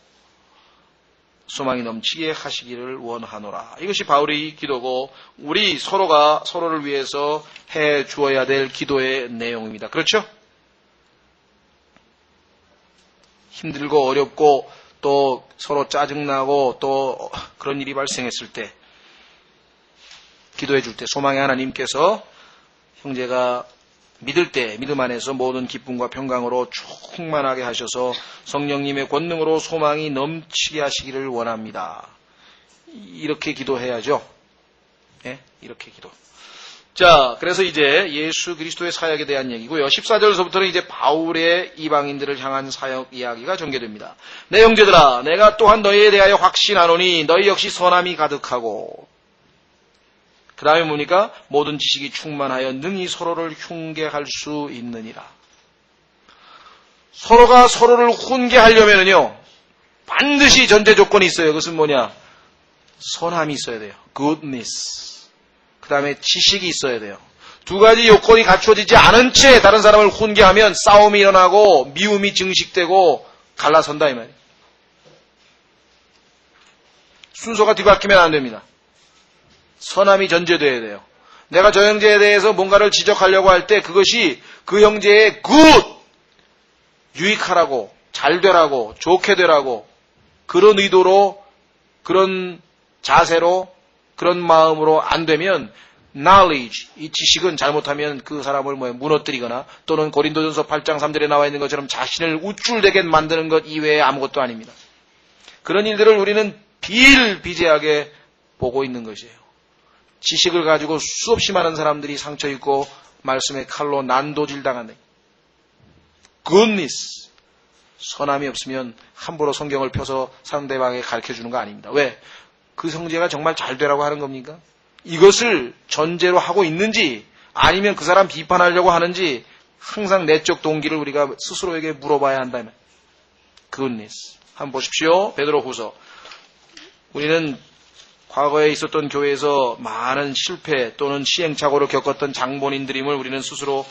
A: 소망이 넘치게 하시기를 원하노라. 이것이 바울의 기도고 우리 서로가 서로를 위해서 해 주어야 될 기도의 내용입니다. 그렇죠? 힘들고 어렵고 또 서로 짜증나고 또 그런 일이 발생했을 때 기도해 줄 때 소망의 하나님께서 형제가 믿을 때 믿음 안에서 모든 기쁨과 평강으로 충만하게 하셔서 성령님의 권능으로 소망이 넘치게 하시기를 원합니다. 이렇게 기도해야죠. 네? 이렇게 기도. 자, 그래서 이제 예수 그리스도의 사역에 대한 얘기고요. 14절에서부터는 이제 바울의 이방인들을 향한 사역 이야기가 전개됩니다. 내 형제들아, 내가 또한 너희에 대하여 확신하노니 너희 역시 선함이 가득하고 그 다음에 뭡니까? 모든 지식이 충만하여 능히 서로를 흉계할 수 있느니라. 서로가 서로를 훈계하려면요, 반드시 전제 조건이 있어요. 그것은 뭐냐? 선함이 있어야 돼요. goodness. 그 다음에 지식이 있어야 돼요. 두 가지 요건이 갖춰지지 않은 채 다른 사람을 훈계하면 싸움이 일어나고 미움이 증식되고 갈라선다 이 말이에요. 순서가 뒤바뀌면 안 됩니다. 선함이 전제돼야 돼요. 내가 저 형제에 대해서 뭔가를 지적하려고 할 때 그것이 그 형제의 good, 유익하라고, 잘 되라고, 좋게 되라고, 그런 의도로, 그런 자세로, 그런 마음으로 안 되면 knowledge, 이 지식은 잘못하면 그 사람을 무너뜨리거나 또는 고린도전서 8장 3절에 나와 있는 것처럼 자신을 우쭐대게 만드는 것 이외에 아무것도 아닙니다. 그런 일들을 우리는 비일비재하게 보고 있는 것이에요. 지식을 가지고 수없이 많은 사람들이 상처 입고 말씀의 칼로 난도질 당한다. goodness, 선함이 없으면 함부로 성경을 펴서 상대방에게 가르쳐주는 거 아닙니다. 왜? 그 형제가 정말 잘 되라고 하는 겁니까? 이것을 전제로 하고 있는지 아니면 그 사람 비판하려고 하는지 항상 내적 동기를 우리가 스스로에게 물어봐야 한다면 goodness. 한번 보십시오. 베드로후서. 우리는 과거에 있었던 교회에서 많은 실패 또는 시행착오를 겪었던 장본인들임을 우리는 스스로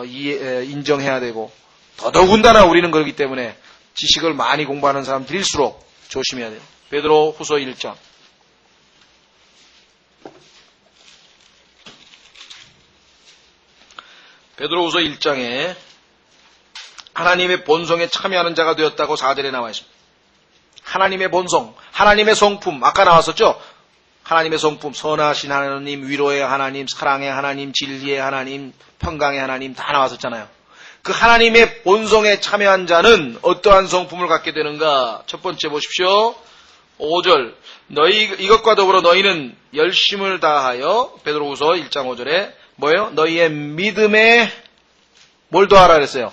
A: 인정해야 되고 더더군다나 우리는 그렇기 때문에 지식을 많이 공부하는 사람들일수록 조심해야 돼요. 베드로후서 1장. 베드로후서 1장에 하나님의 본성에 참여하는 자가 되었다고 4절에 나와 있습니다. 하나님의 본성, 하나님의 성품, 아까 나왔었죠? 하나님의 성품, 선하신 하나님, 위로의 하나님, 사랑의 하나님, 진리의 하나님, 평강의 하나님 다 나왔었잖아요. 그 하나님의 본성에 참여한 자는 어떠한 성품을 갖게 되는가? 첫 번째 보십시오. 5절. 이것과 더불어 너희는 열심을 다하여, 베드로후서 1장 5절에 뭐예요? 너희의 믿음에 뭘 더하라 그랬어요?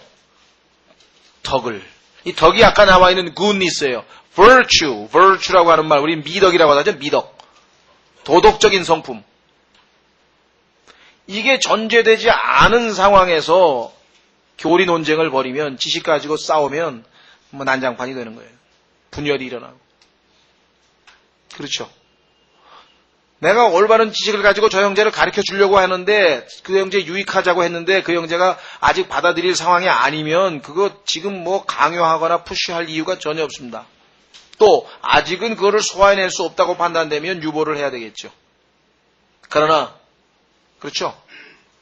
A: 덕을. 이 덕이 아까 나와 있는 goodness예요. virtue라고 하는 말, 우리 미덕이라고 하죠. 미덕. 도덕적인 성품. 이게 전제되지 않은 상황에서 교리 논쟁을 벌이면, 지식 가지고 싸우면 난장판이 되는 거예요. 분열이 일어나고. 그렇죠. 내가 올바른 지식을 가지고 저 형제를 가르쳐 주려고 하는데 그 형제 유익하자고 했는데 그 형제가 아직 받아들일 상황이 아니면 그거 지금 강요하거나 푸시할 이유가 전혀 없습니다. 또 아직은 그거를 소화해낼 수 없다고 판단되면 유보를 해야 되겠죠. 그러나 그렇죠.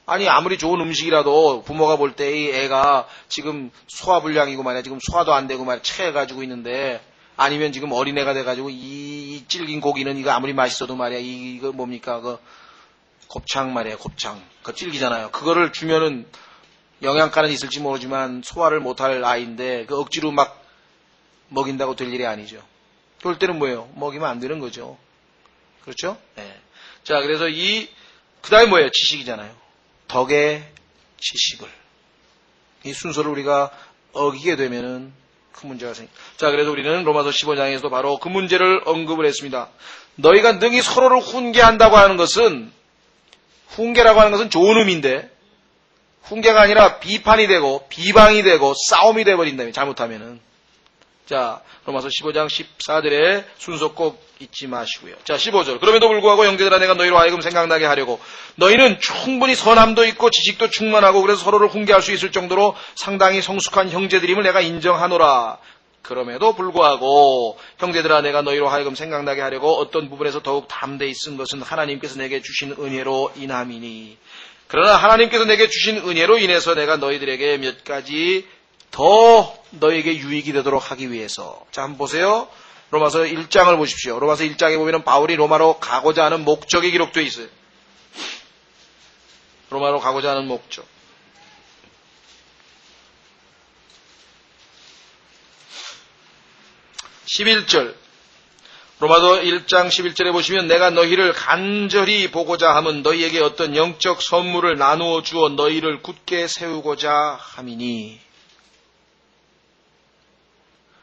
A: 아니 아무리 좋은 음식이라도 부모가 볼 때 이 애가 지금 소화불량이고 말이야. 지금 소화도 안 되고 말이야. 체해가지고 있는데 아니면 지금 어린애가 돼가지고 이 질긴 고기는 이거 아무리 맛있어도 말이야. 이거 뭡니까? 그 곱창 말이야. 곱창. 그거 질기잖아요. 그거를 주면은 영양가는 있을지 모르지만 소화를 못할 아이인데 그 억지로 막 먹인다고 될 일이 아니죠. 그럴 때는 뭐예요? 먹이면 안 되는 거죠. 그렇죠? 네. 자, 그래서 그 다음에 뭐예요? 지식이잖아요. 덕의 지식을. 이 순서를 우리가 어기게 되면은 큰 문제가 생깁니다. 자, 그래서 우리는 로마서 15장에서도 바로 그 문제를 언급을 했습니다. 너희가 능히 서로를 훈계한다고 하는 것은, 훈계라고 하는 것은 좋은 의미인데, 훈계가 아니라 비판이 되고, 비방이 되고, 싸움이 되어버린다면, 잘못하면은. 자, 로마서 15장 14절에 순서 꼭 잊지 마시고요. 자, 15절. 그럼에도 불구하고 형제들아 내가 너희로 하여금 생각나게 하려고 너희는 충분히 선함도 있고 지식도 충만하고 그래서 서로를 훈계할 수 있을 정도로 상당히 성숙한 형제들임을 내가 인정하노라. 그럼에도 불구하고 형제들아 내가 너희로 하여금 생각나게 하려고 어떤 부분에서 더욱 담대히 쓴 것은 하나님께서 내게 주신 은혜로 인함이니. 그러나 하나님께서 내게 주신 은혜로 인해서 내가 너희들에게 몇 가지 더 너에게 유익이 되도록 하기 위해서. 자, 한번 보세요. 로마서 1장을 보십시오. 로마서 1장에 보면 바울이 로마로 가고자 하는 목적이 기록되어 있어요. 로마로 가고자 하는 목적. 11절. 로마서 1장 11절에 보시면 내가 너희를 간절히 보고자 함은 너희에게 어떤 영적 선물을 나누어 주어 너희를 굳게 세우고자 함이니.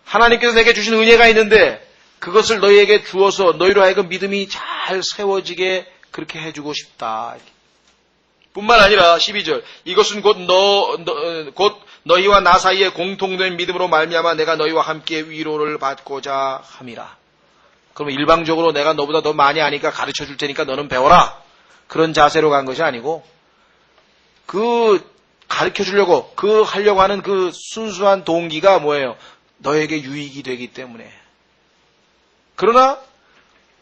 A: 하나님께서 내게 주신 은혜가 있는데 그것을 너희에게 주어서 너희로 하여금 믿음이 잘 세워지게 그렇게 해주고 싶다. 뿐만 아니라 12절 이것은 곧 너희와 나 사이에 공통된 믿음으로 말미암아 내가 너희와 함께 위로를 받고자 함이라. 그러면 일방적으로 내가 너보다 더 많이 아니까 가르쳐 줄 테니까 너는 배워라. 그런 자세로 간 것이 아니고 그 가르쳐 주려고 하려고 하는 그 순수한 동기가 뭐예요? 너에게 유익이 되기 때문에. 그러나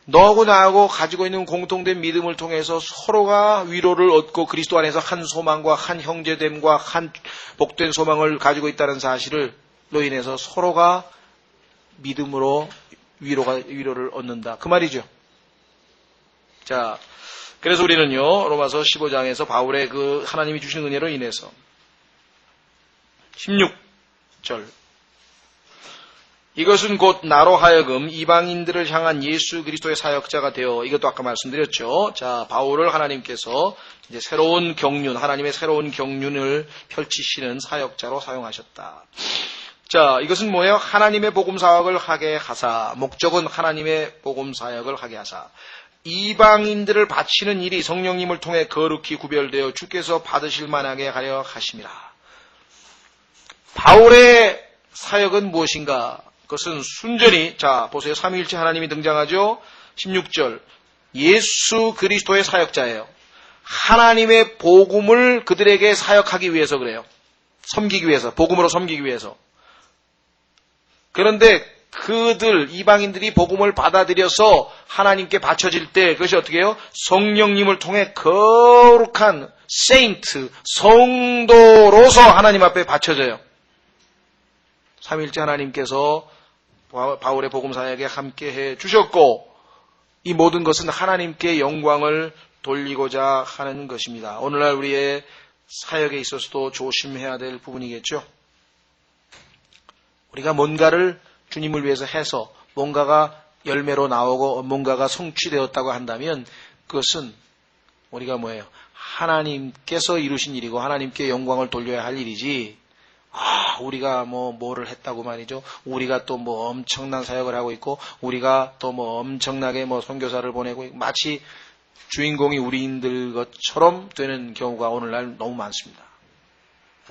A: 너하고 나하고 가지고 있는 공통된 믿음을 통해서 서로가 위로를 얻고 그리스도 안에서 한 소망과 한 형제됨과 한 복된 소망을 가지고 있다는 사실을 로 인해서 서로가 믿음으로 위로를 얻는다. 그 말이죠. 자, 그래서 우리는요, 로마서 15장에서 바울의 그 하나님이 주신 은혜로 인해서 16절 이것은 곧 나로 하여금 이방인들을 향한 예수 그리스도의 사역자가 되어 이것도 아까 말씀드렸죠. 자, 바울을 하나님께서 이제 새로운 경륜, 하나님의 새로운 경륜을 펼치시는 사역자로 사용하셨다. 자, 이것은 뭐예요? 하나님의 복음 사역을 하게 하사, 목적은 하나님의 복음 사역을 하게 하사, 이방인들을 바치는 일이 성령님을 통해 거룩히 구별되어 주께서 받으실 만하게 하려 하심이라. 바울의 사역은 무엇인가? 그것은 순전히, 자, 보세요. 삼위일체 하나님이 등장하죠? 16절. 예수 그리스도의 사역자예요. 하나님의 복음을 그들에게 사역하기 위해서 그래요. 섬기기 위해서, 복음으로 섬기기 위해서. 그런데 이방인들이 복음을 받아들여서 하나님께 바쳐질 때 그것이 어떻게 해요? 성령님을 통해 거룩한 세인트, 성도로서 하나님 앞에 바쳐져요. 삼위일체 하나님께서 바울의 복음 사역에 함께 해 주셨고 이 모든 것은 하나님께 영광을 돌리고자 하는 것입니다. 오늘날 우리의 사역에 있어서도 조심해야 될 부분이겠죠. 우리가 뭔가를 주님을 위해서 해서 뭔가가 열매로 나오고 뭔가가 성취되었다고 한다면 그것은 우리가 뭐예요? 하나님께서 이루신 일이고 하나님께 영광을 돌려야 할 일이지 우리가 뭐를 했다고 말이죠. 우리가 또 엄청난 사역을 하고 있고 우리가 또 엄청나게 선교사를 보내고 마치 주인공이 우리인들 것처럼 되는 경우가 오늘날 너무 많습니다.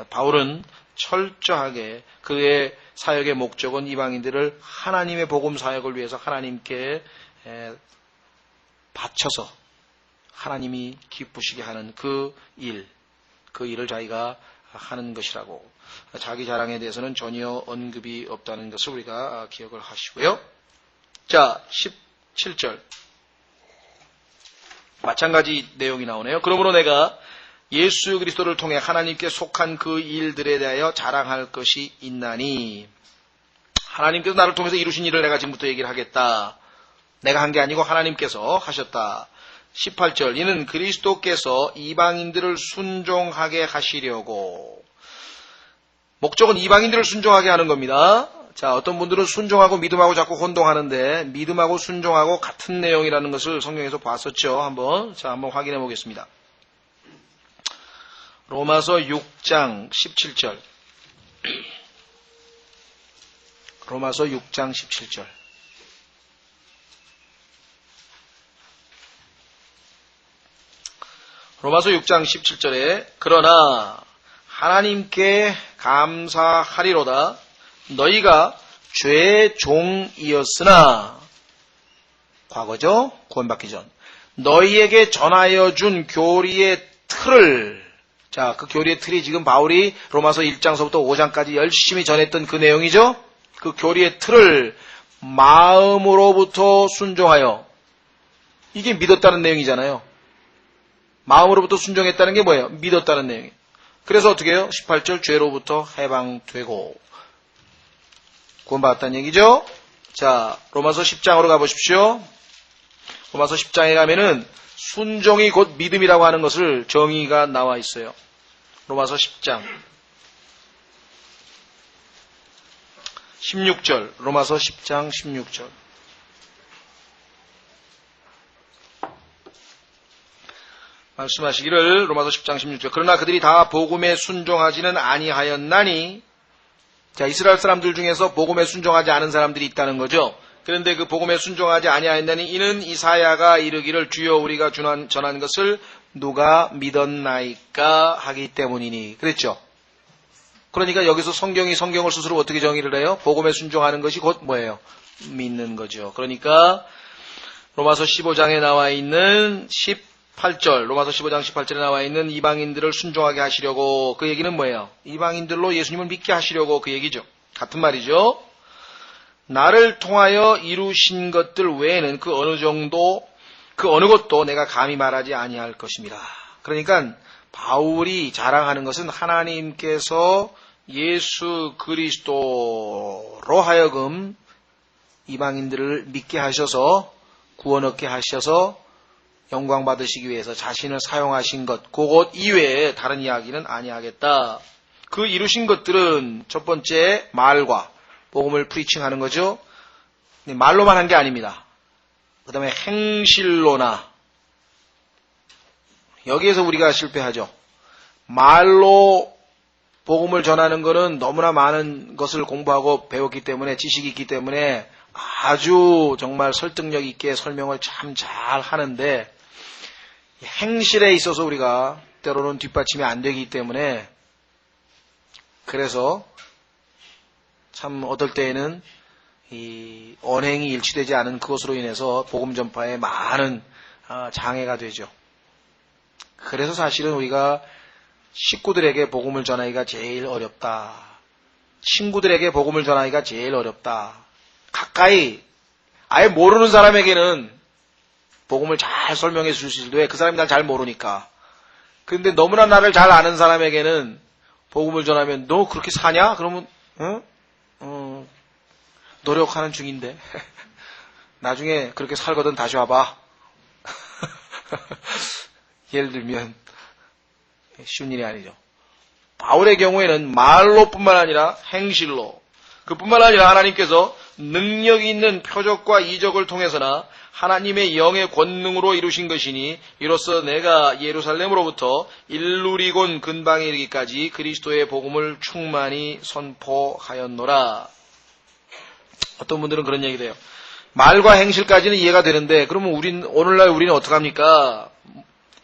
A: 바울은 철저하게 그의 사역의 목적은 이방인들을 하나님의 복음 사역을 위해서 하나님께 바쳐서 하나님이 기쁘시게 하는 그 일을 자기가 하는 것이라고 자기 자랑에 대해서는 전혀 언급이 없다는 것을 우리가 기억을 하시고요. 자, 17절 마찬가지 내용이 나오네요. 그러므로 내가 예수 그리스도를 통해 하나님께 속한 그 일들에 대하여 자랑할 것이 있나니 하나님께서 나를 통해서 이루신 일을 내가 지금부터 얘기를 하겠다. 내가 한 게 아니고 하나님께서 하셨다. 18절 이는 그리스도께서 이방인들을 순종하게 하시려고 목적은 이방인들을 순종하게 하는 겁니다. 자, 어떤 분들은 순종하고 믿음하고 자꾸 혼동하는데 믿음하고 순종하고 같은 내용이라는 것을 성경에서 봤었죠. 한번 확인해 보겠습니다. 로마서 6장 17절. 로마서 6장 17절. 로마서 6장 17절에 그러나 하나님께 감사하리로다 너희가 죄의 종이었으나 과거죠. 구원받기 전 너희에게 전하여 준 교리의 틀을 자, 그 교리의 틀이 지금 바울이 로마서 1장서부터 5장까지 열심히 전했던 그 내용이죠. 그 교리의 틀을 마음으로부터 순종하여 이게 믿었다는 내용이잖아요. 마음으로부터 순종했다는 게 뭐예요? 믿었다는 내용이에요. 그래서 어떻게 해요? 18절 죄로부터 해방되고 구원받았다는 얘기죠. 자, 로마서 10장으로 가보십시오. 로마서 10장에 가면은 순종이 곧 믿음이라고 하는 것을 정의가 나와 있어요. 로마서 10장 16절 로마서 10장 16절 말씀하시기를 로마서 10장 16절 그러나 그들이 다 복음에 순종하지는 아니하였나니 자 이스라엘 사람들 중에서 복음에 순종하지 않은 사람들이 있다는 거죠. 그런데 그 복음에 순종하지 아니하였나니 이는 이사야가 이르기를 주여 우리가 전한 것을 누가 믿었나이까 하기 때문이니. 그랬죠. 그러니까 여기서 성경을 스스로 어떻게 정의를 해요? 복음에 순종하는 것이 곧 뭐예요? 믿는 거죠. 그러니까 로마서 15장에 나와 있는 18절, 로마서 15장 18절에 나와 있는 이방인들을 순종하게 하시려고, 그 얘기는 뭐예요? 이방인들로 예수님을 믿게 하시려고 그 얘기죠. 같은 말이죠. 나를 통하여 이루신 것들 외에는 그 어느 것도 내가 감히 말하지 아니할 것입니다. 그러니까 바울이 자랑하는 것은 하나님께서 예수 그리스도로 하여금 이방인들을 믿게 하셔서 구원 얻게 하셔서 영광 받으시기 위해서 자신을 사용하신 것, 그것 이외에 다른 이야기는 아니하겠다. 그 이루신 것들은 첫 번째 말과 복음을 프리칭하는 거죠. 말로만 한 게 아닙니다. 그 다음에 행실로나, 여기에서 우리가 실패하죠. 말로 복음을 전하는 것은 너무나 많은 것을 공부하고 배웠기 때문에, 지식이 있기 때문에 아주 정말 설득력 있게 설명을 참 잘 하는데, 행실에 있어서 우리가 때로는 뒷받침이 안 되기 때문에, 그래서 참 어떨 때에는 이 언행이 일치되지 않은 그것으로 인해서 복음 전파에 많은 장애가 되죠. 그래서 사실은 우리가 식구들에게 복음을 전하기가 제일 어렵다. 친구들에게 복음을 전하기가 제일 어렵다. 가까이 아예 모르는 사람에게는 복음을 잘 설명해 줄 수 있는데 그 사람이 날 잘 모르니까. 그런데 너무나 나를 잘 아는 사람에게는 복음을 전하면 너 그렇게 사냐? 그러면 노력하는 중인데 나중에 그렇게 살거든 다시 와봐. 예를 들면 쉬운 일이 아니죠. 바울의 경우에는 말로뿐만 아니라 행실로, 그뿐만 아니라 하나님께서 능력이 있는 표적과 이적을 통해서나 하나님의 영의 권능으로 이루신 것이니 이로써 내가 예루살렘으로부터 일루리곤 근방에 이르기까지 그리스도의 복음을 충만히 선포하였노라. 어떤 분들은 그런 얘기를 해요. 말과 행실까지는 이해가 되는데 그러면 오늘날 우리는 어떡합니까?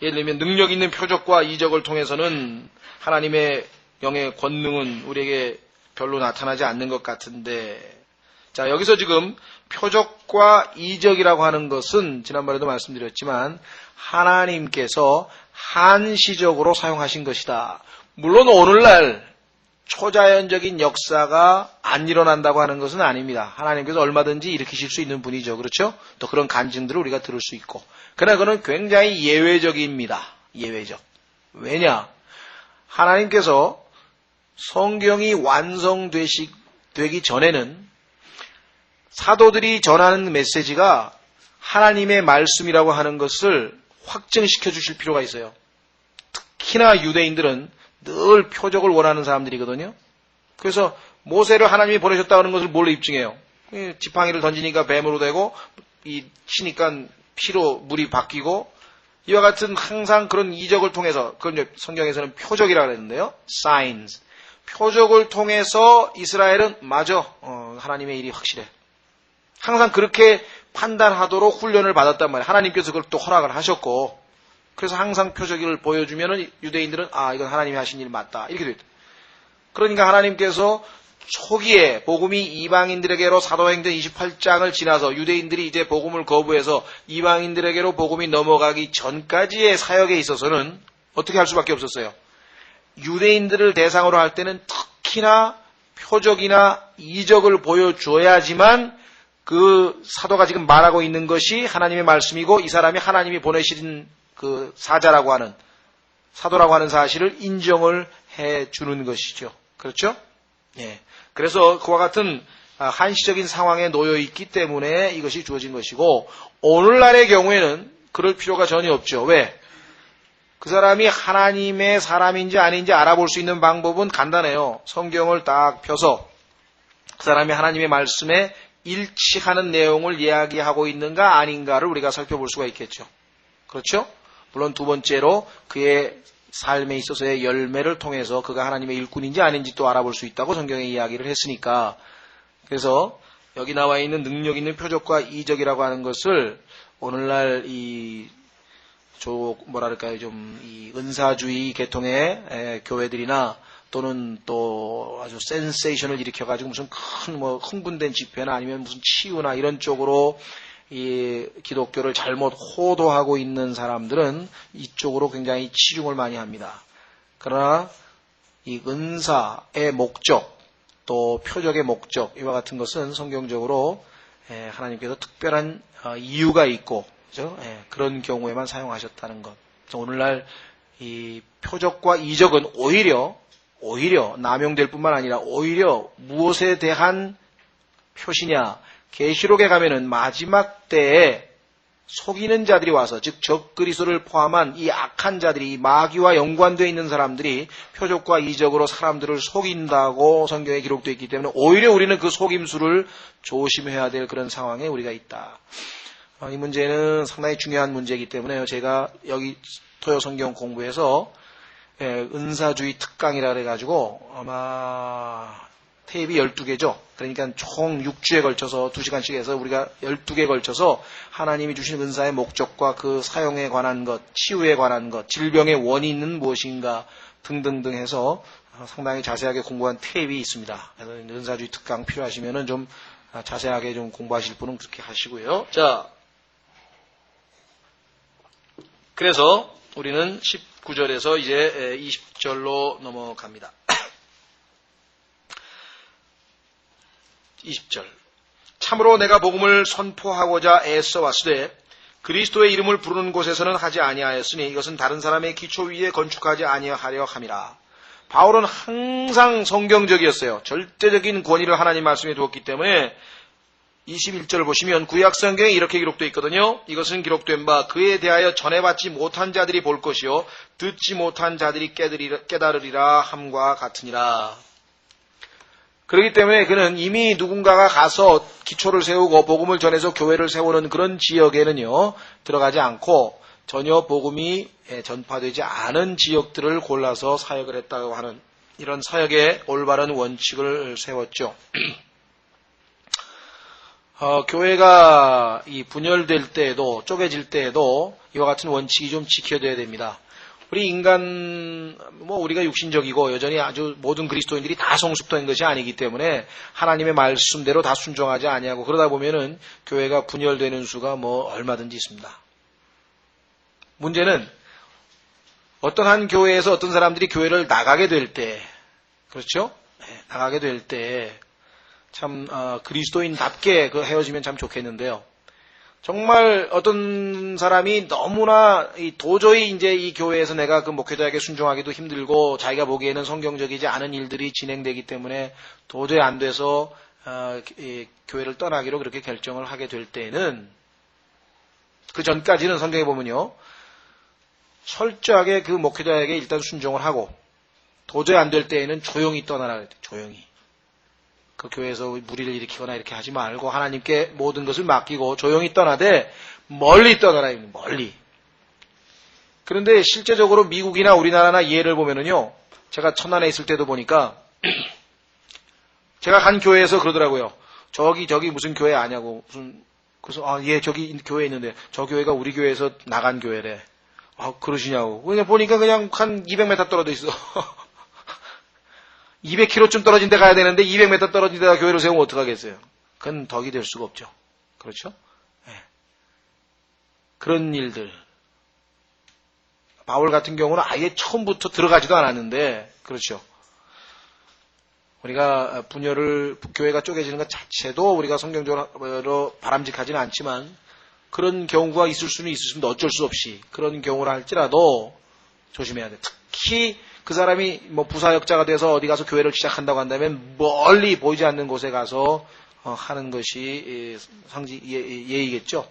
A: 예를 들면 능력 있는 표적과 이적을 통해서는 하나님의 영의 권능은 우리에게 별로 나타나지 않는 것 같은데, 자, 여기서 지금 표적과 이적이라고 하는 것은 지난번에도 말씀드렸지만 하나님께서 한시적으로 사용하신 것이다. 물론 오늘날 초자연적인 역사가 안 일어난다고 하는 것은 아닙니다. 하나님께서 얼마든지 일으키실 수 있는 분이죠. 그렇죠? 또 그런 간증들을 우리가 들을 수 있고. 그러나 그건 굉장히 예외적입니다. 예외적. 왜냐? 하나님께서 성경이 완성되기 전에는 사도들이 전하는 메시지가 하나님의 말씀이라고 하는 것을 확증시켜 주실 필요가 있어요. 특히나 유대인들은 늘 표적을 원하는 사람들이거든요. 그래서 모세를 하나님이 보내셨다고 하는 것을 뭘로 입증해요? 지팡이를 던지니까 뱀으로 되고 치니까 피로 물이 바뀌고, 이와 같은 항상 그런 이적을 통해서, 그건 성경에서는 표적이라고 했는데요. signs. 표적을 통해서 이스라엘은 맞아. 하나님의 일이 확실해. 항상 그렇게 판단하도록 훈련을 받았단 말이에요. 하나님께서 그걸 또 허락을 하셨고, 그래서 항상 표적을 보여주면은 유대인들은 이건 하나님이 하신 일 맞다. 이렇게 됐다. 그러니까 하나님께서 초기에 복음이 이방인들에게로 사도행전 28장을 지나서 유대인들이 이제 복음을 거부해서 이방인들에게로 복음이 넘어가기 전까지의 사역에 있어서는 어떻게 할 수밖에 없었어요. 유대인들을 대상으로 할 때는 특히나 표적이나 이적을 보여줘야지만 그 사도가 지금 말하고 있는 것이 하나님의 말씀이고 이 사람이 하나님이 보내신 그 사자라고 하는, 사도라고 하는 사실을 인정을 해주는 것이죠. 그렇죠? 예. 그래서 그와 같은 한시적인 상황에 놓여 있기 때문에 이것이 주어진 것이고, 오늘날의 경우에는 그럴 필요가 전혀 없죠. 왜? 그 사람이 하나님의 사람인지 아닌지 알아볼 수 있는 방법은 간단해요. 성경을 딱 펴서 그 사람이 하나님의 말씀에 일치하는 내용을 이야기하고 있는가 아닌가를 우리가 살펴볼 수가 있겠죠. 그렇죠? 물론 두 번째로 그의 삶에 있어서의 열매를 통해서 그가 하나님의 일꾼인지 아닌지 또 알아볼 수 있다고 성경에 이야기를 했으니까, 그래서 여기 나와 있는 능력 있는 표적과 이적이라고 하는 것을 오늘날 이 은사주의 계통의 교회들이나 또는 또 아주 센세이션을 일으켜가지고 무슨 큰 흥분된 집회나 아니면 무슨 치유나 이런 쪽으로 이 기독교를 잘못 호도하고 있는 사람들은 이쪽으로 굉장히 치중을 많이 합니다. 그러나 이 은사의 목적 또 표적의 목적 이와 같은 것은 성경적으로 하나님께서 특별한 이유가 있고 그렇죠? 그런 경우에만 사용하셨다는 것. 오늘날 이 표적과 이적은 오히려 남용될 뿐만 아니라 오히려 무엇에 대한 표시냐? 계시록에 가면은 마지막 때에 속이는 자들이 와서 즉 적그리스도를 포함한 이 악한 자들이 이 마귀와 연관되어 있는 사람들이 표적과 이적으로 사람들을 속인다고 성경에 기록되어 있기 때문에 오히려 우리는 그 속임수를 조심해야 될 그런 상황에 우리가 있다. 이 문제는 상당히 중요한 문제이기 때문에 제가 여기 토요 성경 공부에서 은사주의 특강이라 그래가지고 아마 테이프 12개죠. 그러니까 총 6주에 걸쳐서 2시간씩 해서 우리가 12개에 걸쳐서 하나님이 주신 은사의 목적과 그 사용에 관한 것, 치유에 관한 것, 질병의 원인은 무엇인가 등등등 해서 상당히 자세하게 공부한 테이프가 있습니다. 그래서 은사주의 특강 필요하시면은 좀 자세하게 좀 공부하실 분은 그렇게 하시고요. 자, 그래서 우리는 19절에서 이제 20절로 넘어갑니다. 20절. 참으로 내가 복음을 선포하고자 애써 왔으되 그리스도의 이름을 부르는 곳에서는 하지 아니하였으니 이것은 다른 사람의 기초 위에 건축하지 아니하려 함이라. 바울은 항상 성경적이었어요. 절대적인 권위를 하나님 말씀에 두었기 때문에 21절 보시면 구약 성경에 이렇게 기록되어 있거든요. 이것은 기록된 바 그에 대하여 전해받지 못한 자들이 볼 것이요 듣지 못한 자들이 깨달으리라 함과 같으니라. 그렇기 때문에 그는 이미 누군가가 가서 기초를 세우고 복음을 전해서 교회를 세우는 그런 지역에는요 들어가지 않고 전혀 복음이 전파되지 않은 지역들을 골라서 사역을 했다고 하는 이런 사역의 올바른 원칙을 세웠죠. 교회가 이 분열될 때에도 쪼개질 때에도 이와 같은 원칙이 좀 지켜져야 됩니다. 우리 인간, 우리가 육신적이고 여전히 아주 모든 그리스도인들이 다 성숙된 것이 아니기 때문에 하나님의 말씀대로 다 순종하지 아니하고 그러다 보면은 교회가 분열되는 수가 얼마든지 있습니다. 문제는 어떤 한 교회에서 어떤 사람들이 교회를 나가게 될 때, 그렇죠? 나가게 될 때, 참, 그리스도인답게 헤어지면 참 좋겠는데요. 정말 어떤 사람이 너무나 도저히 이제 이 교회에서 내가 그 목회자에게 순종하기도 힘들고 자기가 보기에는 성경적이지 않은 일들이 진행되기 때문에 도저히 안 돼서 교회를 떠나기로 그렇게 결정을 하게 될 때에는 그 전까지는 성경에 보면요 철저하게 그 목회자에게 일단 순종을 하고 도저히 안 될 때에는 조용히 떠나라 그랬대요. 조용히. 그 교회에서 무리를 일으키거나 이렇게 하지 말고 하나님께 모든 것을 맡기고 조용히 떠나되 멀리 떠나라. 멀리. 그런데 실제적으로 미국이나 우리나라나 예를 보면은요. 제가 천안에 있을 때도 보니까 제가 간 교회에서 그러더라고요. 저기 무슨 교회 아냐고. 그래서 예 저기 교회 있는데 저 교회가 우리 교회에서 나간 교회래. 그러시냐고. 그냥 보니까 그냥 한 200m 떨어져 있어. 200km쯤 떨어진 데 가야 되는데 200m 떨어진 데다 교회를 세우면 어떡하겠어요? 그건 덕이 될 수가 없죠. 그렇죠? 네. 그런 일들. 바울 같은 경우는 아예 처음부터 들어가지도 않았는데 그렇죠. 우리가 교회가 쪼개지는 것 자체도 우리가 성경적으로 바람직하지는 않지만 그런 경우가 있을 수는 있으면 어쩔 수 없이 그런 경우를 할지라도 조심해야 돼. 특히 그 사람이 부사역자가 돼서 어디 가서 교회를 시작한다고 한다면 멀리 보이지 않는 곳에 가서 하는 것이 예의겠죠.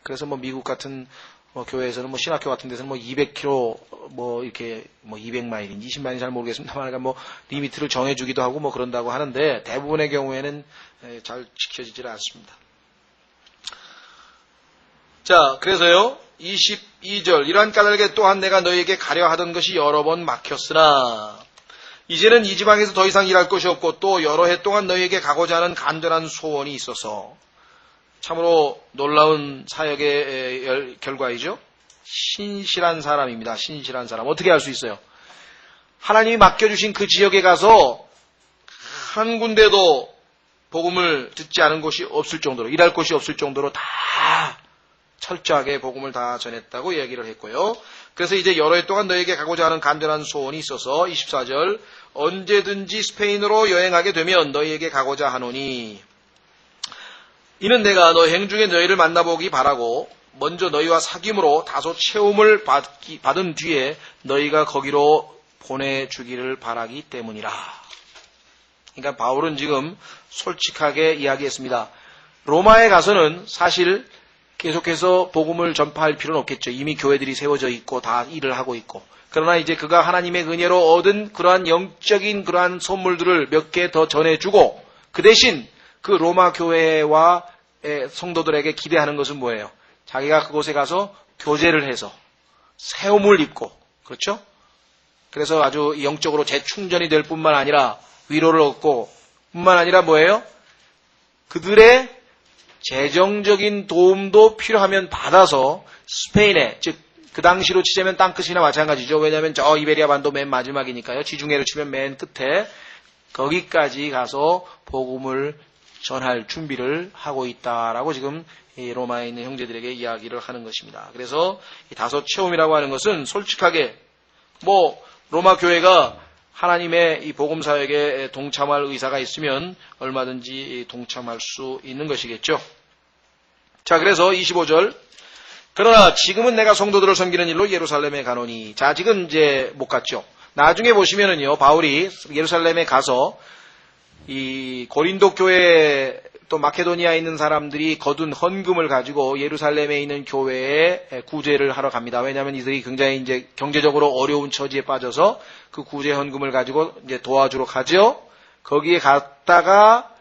A: 그래서 미국 같은 교회에서는 신학교 같은 데서는 200km 이렇게 200마일인지 20마일인지 잘 모르겠습니다만 그러니까 리미트를 정해주기도 하고 그런다고 하는데 대부분의 경우에는 잘 지켜지질 않습니다. 자, 그래서요. 22절 이러한 까닭에 또한 내가 너희에게 가려 하던 것이 여러 번 막혔으나 이제는 이 지방에서 더 이상 일할 것이 없고 또 여러 해 동안 너희에게 가고자 하는 간절한 소원이 있어서. 참으로 놀라운 사역의 결과이죠. 신실한 사람입니다. 신실한 사람. 어떻게 할 수 있어요? 하나님이 맡겨주신 그 지역에 가서 한 군데도 복음을 듣지 않은 곳이 없을 정도로, 일할 곳이 없을 정도로 다 철저하게 복음을 다 전했다고 이야기를 했고요. 그래서 이제 여러 해 동안 너에게 가고자 하는 간절한 소원이 있어서 24절 언제든지 스페인으로 여행하게 되면 너희에게 가고자 하노니 이는 내가 너 행중에 너희를 만나보기 바라고 먼저 너희와 사귐으로 다소 체험을 받은 뒤에 너희가 거기로 보내주기를 바라기 때문이라. 그러니까 바울은 지금 솔직하게 이야기했습니다. 로마에 가서는 사실 계속해서 복음을 전파할 필요는 없겠죠. 이미 교회들이 세워져 있고 다 일을 하고 있고. 그러나 이제 그가 하나님의 은혜로 얻은 그러한 영적인 그러한 선물들을 몇 개 더 전해주고 그 대신 그 로마 교회와 성도들에게 기대하는 것은 뭐예요? 자기가 그곳에 가서 교제를 해서 세움을 입고, 그렇죠? 그래서 아주 영적으로 재충전이 될 뿐만 아니라 위로를 얻고 뿐만 아니라 뭐예요? 그들의 재정적인 도움도 필요하면 받아서 스페인에, 즉 그 당시로 치자면 땅끝이나 마찬가지죠. 왜냐하면 저 이베리아 반도 맨 마지막이니까요. 지중해로 치면 맨 끝에 거기까지 가서 복음을 전할 준비를 하고 있다라고 지금 이 로마에 있는 형제들에게 이야기를 하는 것입니다. 그래서 이 다소 체험이라고 하는 것은 솔직하게 로마 교회가 하나님의 이 복음 사역에 동참할 의사가 있으면 얼마든지 동참할 수 있는 것이겠죠. 자, 그래서 25절. 그러나 지금은 내가 성도들을 섬기는 일로 예루살렘에 가노니. 자, 지금 이제 못 갔죠. 나중에 보시면은요, 바울이 예루살렘에 가서 이 고린도 교회 또 마케도니아에 있는 사람들이 거둔 헌금을 가지고 예루살렘에 있는 교회에 구제를 하러 갑니다. 왜냐하면 이들이 굉장히 이제 경제적으로 어려운 처지에 빠져서 그 구제 헌금을 가지고 이제 도와주러 가죠. 거기에 갔다가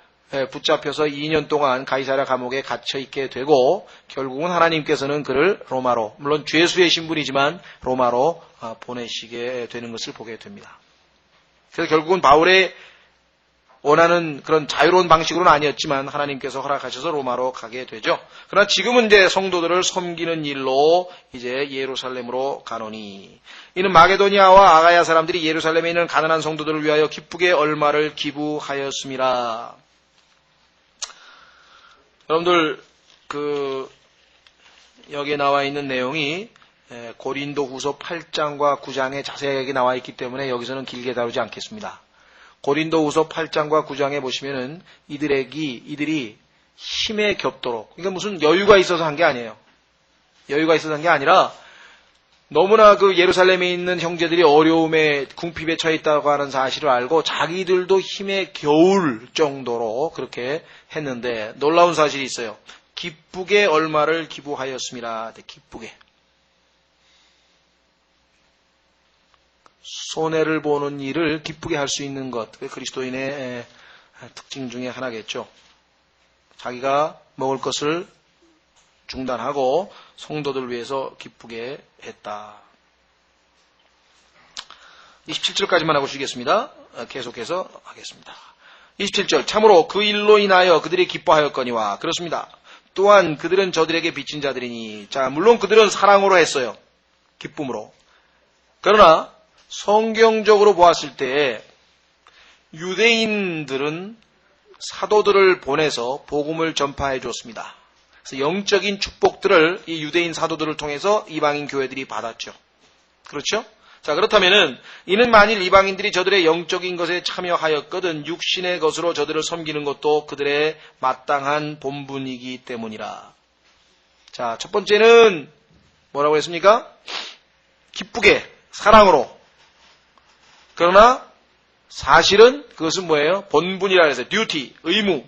A: 붙잡혀서 2년 동안 가이사랴 감옥에 갇혀 있게 되고 결국은 하나님께서는 그를 로마로, 물론 죄수의 신분이지만 로마로 보내시게 되는 것을 보게 됩니다. 그래서 결국은 바울의 원하는 그런 자유로운 방식으로는 아니었지만 하나님께서 허락하셔서 로마로 가게 되죠. 그러나 지금은 이제 성도들을 섬기는 일로 이제 예루살렘으로 가노니. 이는 마게도니아와 아가야 사람들이 예루살렘에 있는 가난한 성도들을 위하여 기쁘게 얼마를 기부하였음이라. 여러분들 여기에 나와 있는 내용이 고린도 후서 8장과 9장에 자세하게 나와 있기 때문에 여기서는 길게 다루지 않겠습니다. 고린도후서 8장과 9장에 보시면은 이들이 힘에 겹도록, 그러니까 무슨 여유가 있어서 한 게 아니에요. 여유가 있어서 한 게 아니라 너무나 그 예루살렘에 있는 형제들이 어려움에 궁핍에 처해 있다고 하는 사실을 알고 자기들도 힘에 겨울 정도로 그렇게 했는데 놀라운 사실이 있어요. 기쁘게 얼마를 기부하였습니다. 기쁘게. 손해를 보는 일을 기쁘게 할 수 있는 것, 그리스도인의 특징 중에 하나겠죠. 자기가 먹을 것을 중단하고 성도들을 위해서 기쁘게 했다. 27절까지만 하고 쉬겠습니다. 계속해서 하겠습니다. 27절. 참으로 그 일로 인하여 그들이 기뻐하였거니와. 그렇습니다. 또한 그들은 저들에게 빚진 자들이니. 자, 물론 그들은 사랑으로 했어요. 기쁨으로. 그러나 성경적으로 보았을 때 유대인들은 사도들을 보내서 복음을 전파해 줬습니다. 그래서 영적인 축복들을 이 유대인 사도들을 통해서 이방인 교회들이 받았죠. 그렇죠? 자, 그렇다면은 이는 만일 이방인들이 저들의 영적인 것에 참여하였거든 육신의 것으로 저들을 섬기는 것도 그들의 마땅한 본분이기 때문이라. 자, 첫 번째는 뭐라고 했습니까? 기쁘게, 사랑으로. 그러나 사실은 그것은 뭐예요? 본분이라 해서 duty, 의무.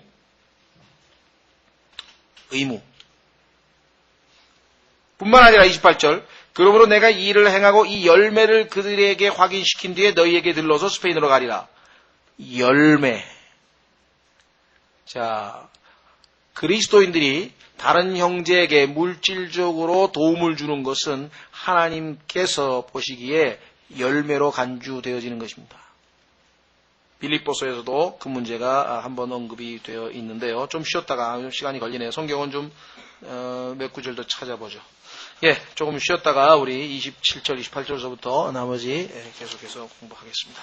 A: 뿐만 아니라 28절. 그러므로 내가 이 일을 행하고 이 열매를 그들에게 확인시킨 뒤에 너희에게 들러서 스페인으로 가리라. 열매. 자, 그리스도인들이 다른 형제에게 물질적으로 도움을 주는 것은 하나님께서 보시기에 열매로 간주되어지는 것입니다. 빌립보서에서도 그 문제가 한번 언급이 되어 있는데요. 좀 쉬었다가 시간이 걸리네요. 성경은 좀 몇 구절 더 찾아보죠. 예, 조금 쉬었다가 우리 27절, 28절서부터 나머지 계속해서 공부하겠습니다.